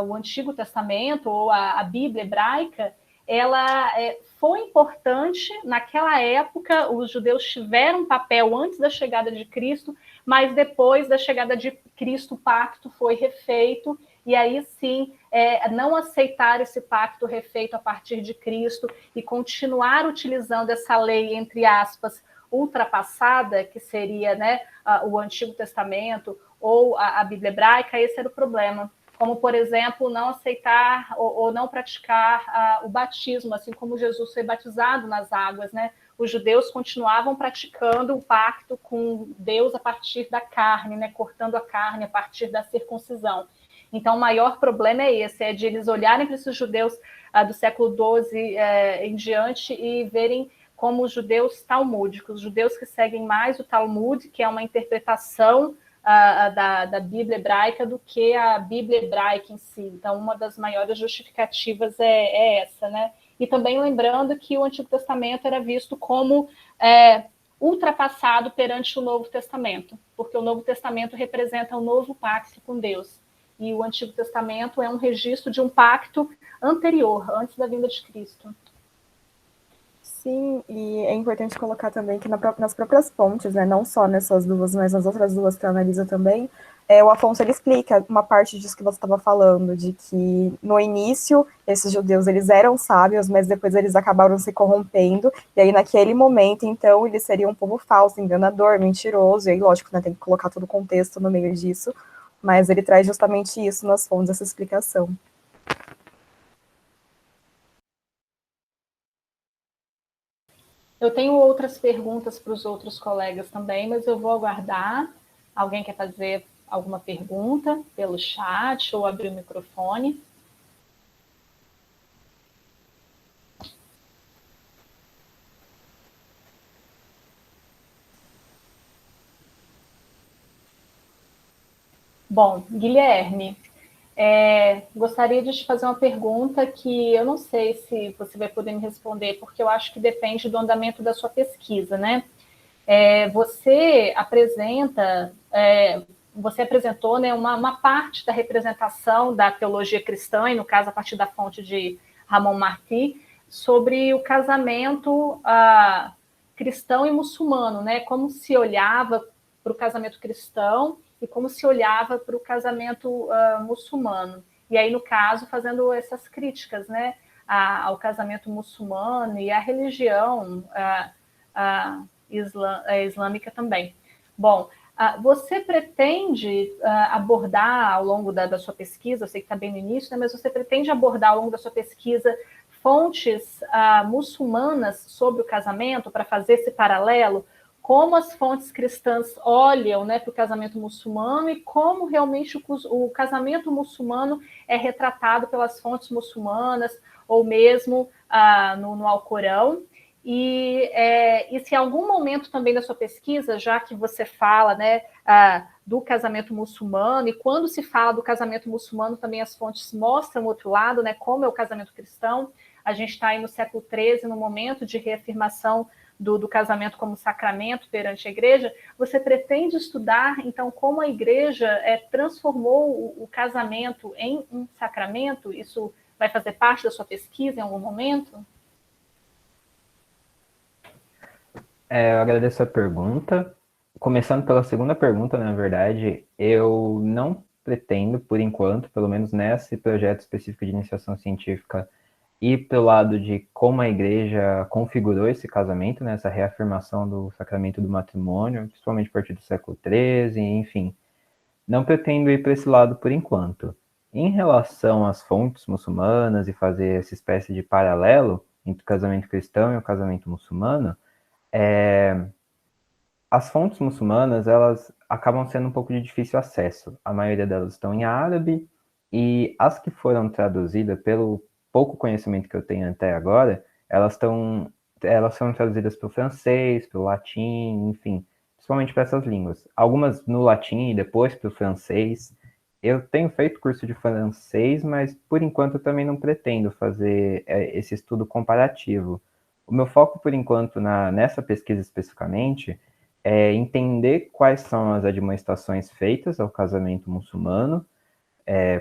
S1: o Antigo Testamento ou a Bíblia hebraica, ela foi importante naquela época, os judeus tiveram um papel antes da chegada de Cristo, mas depois da chegada de Cristo o pacto foi refeito, e aí sim, não aceitar esse pacto refeito a partir de Cristo e continuar utilizando essa lei, entre aspas, ultrapassada, que seria, né, o Antigo Testamento ou a Bíblia hebraica, esse era o problema. Como, por exemplo, não aceitar ou não praticar o batismo, assim como Jesus foi batizado nas águas, né? Os judeus continuavam praticando o pacto com Deus a partir da carne, né? Cortando a carne a partir da circuncisão. Então, o maior problema é esse, de eles olharem para esses judeus do século XII em diante e verem como os judeus talmúdicos, os judeus que seguem mais o Talmud, que é uma interpretação da Bíblia hebraica, do que a Bíblia hebraica em si. Então, uma das maiores justificativas é essa, né? E também lembrando que o Antigo Testamento era visto como ultrapassado perante o Novo Testamento, porque o Novo Testamento representa um novo pacto com Deus. E o Antigo Testamento é um registro de um pacto anterior, antes da vinda de Cristo.
S4: Sim, e é importante colocar também que nas próprias fontes, né, não só nessas duas, mas nas outras duas que eu analiso também, o Afonso ele explica uma parte disso que você estava falando, de que no início esses judeus eles eram sábios, mas depois eles acabaram se corrompendo, e aí naquele momento, então, eles seriam um povo falso, enganador, mentiroso, e aí, lógico, né, tem que colocar todo o contexto no meio disso, mas ele traz justamente isso nas fontes, essa explicação.
S1: Eu tenho outras perguntas para os outros colegas também, mas eu vou aguardar. Alguém quer fazer alguma pergunta pelo chat ou abrir o microfone? Bom, Guilherme, gostaria de te fazer uma pergunta que eu não sei se você vai poder me responder, porque eu acho que depende do andamento da sua pesquisa, né? Você apresentou, né, uma parte da representação da teologia cristã, e no caso a partir da fonte de Ramon Martí, sobre o casamento cristão e muçulmano, né? Como se olhava para o casamento cristão e como se olhava para o casamento muçulmano. E aí, no caso, fazendo essas críticas, né, ao casamento muçulmano e à religião islâmica também. Bom, você pretende abordar ao longo da sua pesquisa, eu sei que está bem no início, né, mas você pretende abordar ao longo da sua pesquisa fontes muçulmanas sobre o casamento, para fazer esse paralelo, como as fontes cristãs olham, né, para o casamento muçulmano e como realmente o casamento muçulmano é retratado pelas fontes muçulmanas, ou mesmo no Alcorão. E se em algum momento também da sua pesquisa, já que você fala, né, do casamento muçulmano, e quando se fala do casamento muçulmano, também as fontes mostram o outro lado, né, como é o casamento cristão. A gente está aí no século XIII, no momento de reafirmação do casamento como sacramento perante a igreja. Você pretende estudar, então, como a igreja transformou o casamento em um sacramento? Isso vai fazer parte da sua pesquisa em algum momento?
S5: Eu agradeço a pergunta. Começando pela segunda pergunta, na verdade, eu não pretendo, por enquanto, pelo menos nesse projeto específico de iniciação científica, ir pelo lado de como a igreja configurou esse casamento, né, essa reafirmação do sacramento do matrimônio, principalmente a partir do século XIII, enfim. Não pretendo ir para esse lado por enquanto. Em relação às fontes muçulmanas e fazer essa espécie de paralelo entre o casamento cristão e o casamento muçulmano, as fontes muçulmanas, elas acabam sendo um pouco de difícil acesso. A maioria delas estão em árabe, e as que foram traduzidas, pelo pouco conhecimento que eu tenho até agora, elas são traduzidas para o francês, para o latim, enfim, principalmente para essas línguas. Algumas no latim e depois para o francês. Eu tenho feito curso de francês, mas por enquanto eu também não pretendo fazer esse estudo comparativo. O meu foco, por enquanto, nessa pesquisa especificamente, é entender quais são as admoestações feitas ao casamento muçulmano,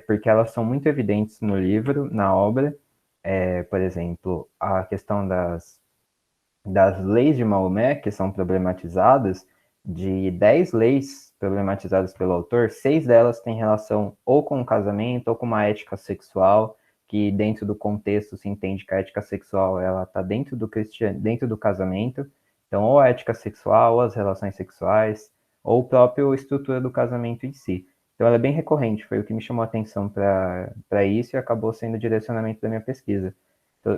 S5: porque elas são muito evidentes no livro, na obra. Por exemplo, a questão das leis de Maomé, que são problematizadas, de 10 leis problematizadas pelo autor, 6 delas têm relação ou com o casamento ou com uma ética sexual, que dentro do contexto se entende que a ética sexual ela está dentro do casamento. Então, ou a ética sexual, ou as relações sexuais, ou a própria estrutura do casamento em si. Então, ela é bem recorrente, foi o que me chamou a atenção para isso e acabou sendo o direcionamento da minha pesquisa.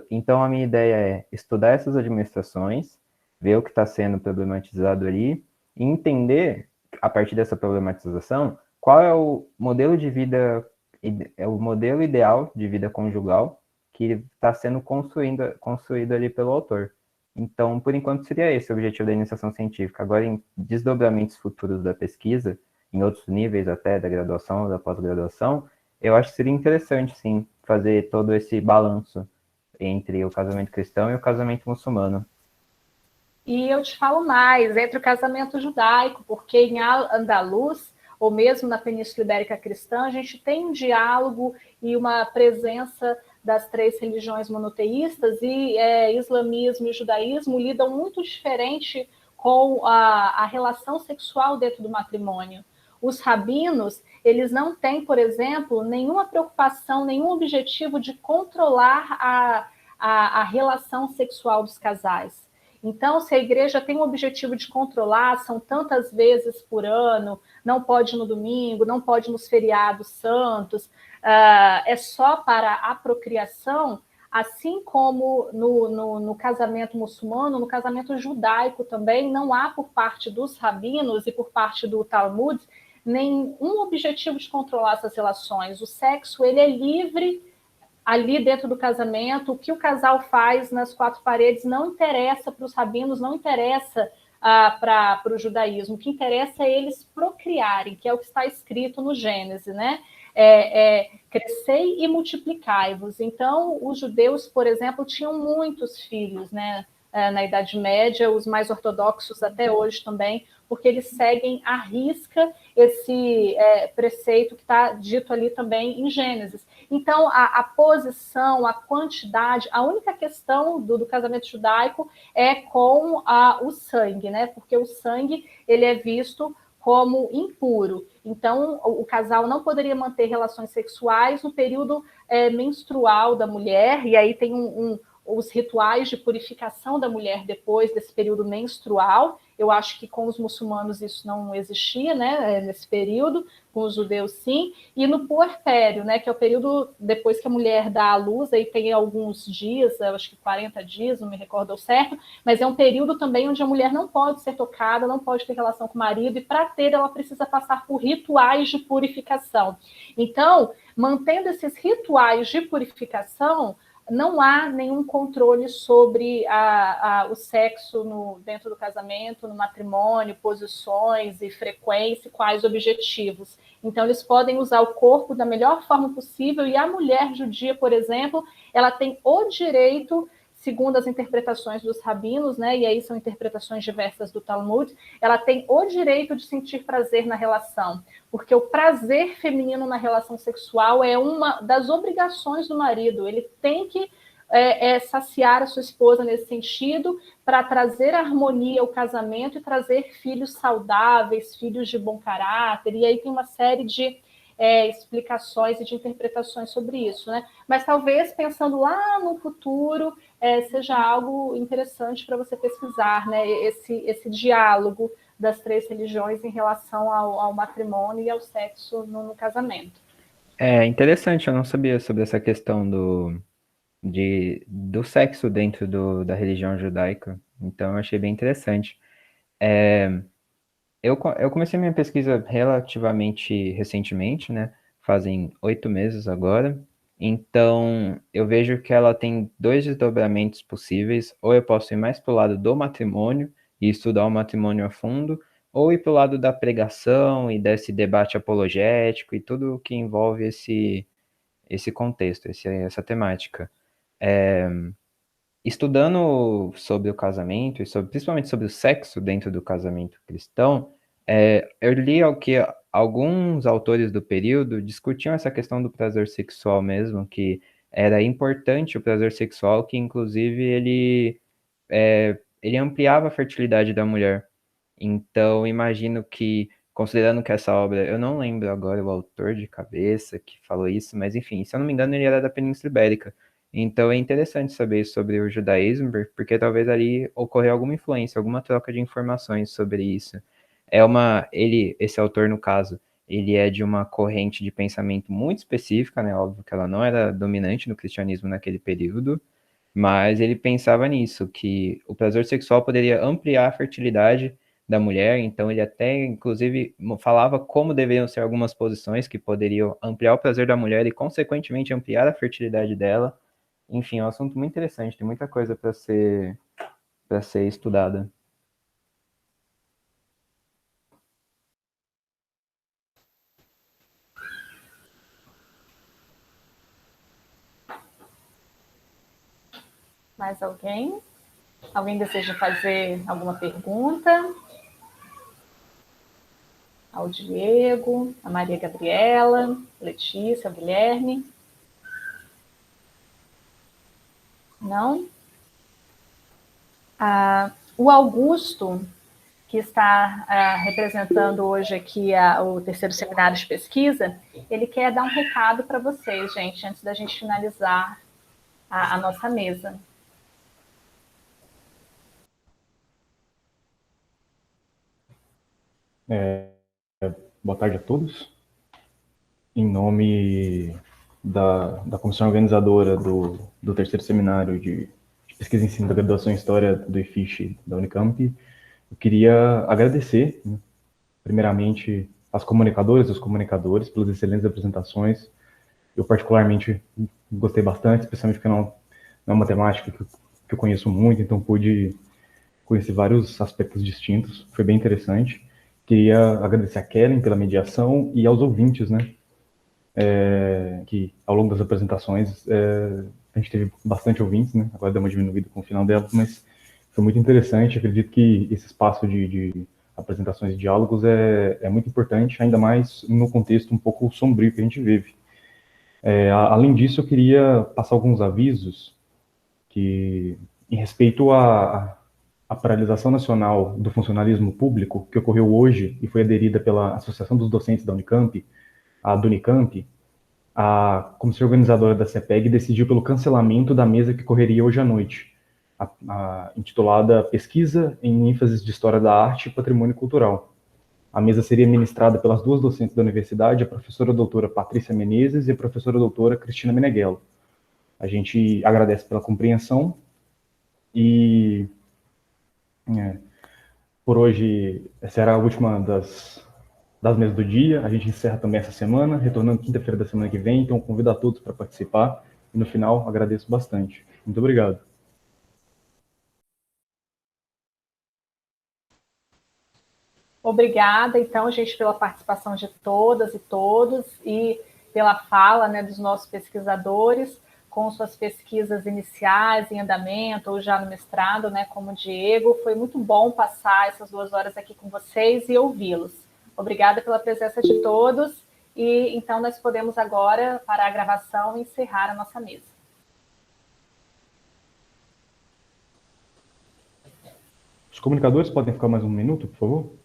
S5: Então, a minha ideia é estudar essas administrações, ver o que está sendo problematizado ali, e entender, a partir dessa problematização, qual é o modelo de vida, o modelo ideal de vida conjugal que está sendo construído ali pelo autor. Então, por enquanto, seria esse o objetivo da iniciação científica. Agora, em desdobramentos futuros da pesquisa, em outros níveis até da graduação ou da pós-graduação, eu acho que seria interessante, sim, fazer todo esse balanço entre o casamento cristão e o casamento muçulmano.
S1: E eu te falo mais, entre o casamento judaico, porque em Al-Andalus, ou mesmo na Península Ibérica Cristã, a gente tem um diálogo e uma presença das 3 religiões monoteístas, e islamismo e judaísmo lidam muito diferente com a relação sexual dentro do matrimônio. Os rabinos, eles não têm, por exemplo, nenhuma preocupação, nenhum objetivo de controlar a relação sexual dos casais. Então, se a igreja tem um objetivo de controlar, são tantas vezes por ano, não pode no domingo, não pode nos feriados santos, é só para a procriação, assim como no casamento muçulmano, no casamento judaico também, não há por parte dos rabinos e por parte do Talmud nenhum objetivo de controlar essas relações. O sexo, ele é livre ali dentro do casamento. O que o casal faz nas quatro paredes não interessa para os rabinos, não interessa para o judaísmo. O que interessa é eles procriarem, que é o que está escrito no Gênesis, né? Crescei e multiplicai-vos. Então, os judeus, por exemplo, tinham muitos filhos, né? Na Idade Média, os mais ortodoxos até hoje também, porque eles seguem à risca esse preceito que está dito ali também em Gênesis. Então, a posição, a quantidade, a única questão do casamento judaico é com o sangue, né? Porque o sangue ele é visto como impuro. Então, o casal não poderia manter relações sexuais no período menstrual da mulher, e aí tem os rituais de purificação da mulher depois desse período menstrual. Eu acho que com os muçulmanos isso não existia, né, nesse período, com os judeus sim, e no puerpério, né, que é o período depois que a mulher dá à luz, aí tem alguns dias, eu acho que 40 dias, não me recordo ao certo, mas é um período também onde a mulher não pode ser tocada, não pode ter relação com o marido, e para ter ela precisa passar por rituais de purificação. Então, mantendo esses rituais de purificação, não há nenhum controle sobre o sexo dentro do casamento, no matrimônio, posições e frequência, quais objetivos. Então, eles podem usar o corpo da melhor forma possível, e a mulher judia, por exemplo, ela tem o direito, segundo as interpretações dos rabinos, né, e aí são interpretações diversas do Talmud, ela tem o direito de sentir prazer na relação, porque o prazer feminino na relação sexual é uma das obrigações do marido. Ele tem que saciar a sua esposa nesse sentido, para trazer harmonia ao casamento e trazer filhos saudáveis, filhos de bom caráter, e aí tem uma série de explicações e de interpretações sobre isso, né? Mas talvez, pensando lá no futuro, seja algo interessante para você pesquisar, né? Esse diálogo das três religiões em relação ao matrimônio e ao sexo no casamento.
S5: É interessante, eu não sabia sobre essa questão do sexo dentro da religião judaica, então eu achei bem interessante. Eu comecei minha pesquisa relativamente recentemente, né? Fazem 8 meses agora. Então, eu vejo que ela tem dois desdobramentos possíveis. Ou eu posso ir mais para o lado do matrimônio e estudar o matrimônio a fundo, ou ir para o lado da pregação e desse debate apologético e tudo o que envolve esse contexto, essa temática. Estudando sobre o casamento e principalmente sobre o sexo dentro do casamento cristão, eu li que alguns autores do período discutiam essa questão do prazer sexual mesmo, que era importante o prazer sexual, que inclusive ele ampliava a fertilidade da mulher. Então, imagino que, considerando que essa obra, eu não lembro agora o autor de cabeça que falou isso, mas enfim, se eu não me engano, ele era da Península Ibérica. Então é interessante saber sobre o judaísmo, porque talvez ali ocorreu alguma influência, alguma troca de informações sobre isso. Esse autor, no caso, ele é de uma corrente de pensamento muito específica, né? Óbvio que ela não era dominante no cristianismo naquele período, mas ele pensava nisso, que o prazer sexual poderia ampliar a fertilidade da mulher, então ele até, inclusive, falava como deveriam ser algumas posições que poderiam ampliar o prazer da mulher e, consequentemente, ampliar a fertilidade dela. Enfim, é um assunto muito interessante, tem muita coisa para ser estudada.
S1: Mais alguém? Alguém deseja fazer alguma pergunta? Ao Diego, a Maria Gabriela, Letícia, Guilherme? Não? O Augusto, que está representando hoje aqui o terceiro seminário de pesquisa, ele quer dar um recado para vocês, gente, antes da gente finalizar a nossa mesa.
S6: Boa tarde a todos. Em nome da comissão organizadora do terceiro seminário de pesquisa e ensino da graduação em História do IFISH da Unicamp, eu queria agradecer, né, primeiramente, as comunicadoras e os comunicadores pelas excelentes apresentações. Eu particularmente gostei bastante, especialmente porque não é uma temática que eu conheço muito, então pude conhecer vários aspectos distintos, foi bem interessante. Queria agradecer a Kellen pela mediação e aos ouvintes, né, que ao longo das apresentações a gente teve bastante ouvintes, né, agora deu uma diminuída com o final delas, mas foi muito interessante. Acredito que esse espaço de apresentações e diálogos é muito importante, ainda mais no contexto um pouco sombrio que a gente vive. Além disso, eu queria passar alguns avisos que, em respeito à paralisação nacional do funcionalismo público, que ocorreu hoje e foi aderida pela Associação dos Docentes da Unicamp, a Dunicamp, a comissão organizadora da CEPEG decidiu pelo cancelamento da mesa que correria hoje à noite, intitulada Pesquisa em ênfases de História da Arte e Patrimônio Cultural. A mesa seria ministrada pelas duas docentes da universidade, a professora doutora Patrícia Menezes e a professora doutora Cristina Meneghello. A gente agradece pela compreensão e, por hoje, essa era a última das mesas do dia. A gente encerra também essa semana, retornando quinta-feira da semana que vem, então convido a todos para participar e, no final, agradeço bastante. Muito obrigado.
S1: Obrigada, então, gente, pela participação de todas e todos e pela fala, né, dos nossos pesquisadores, com suas pesquisas iniciais em andamento ou já no mestrado, né, como o Diego. Foi muito bom passar essas 2 horas aqui com vocês e ouvi-los. Obrigada pela presença de todos e, então, nós podemos agora parar a gravação e encerrar a nossa mesa.
S6: Os comunicadores podem ficar mais um minuto, por favor?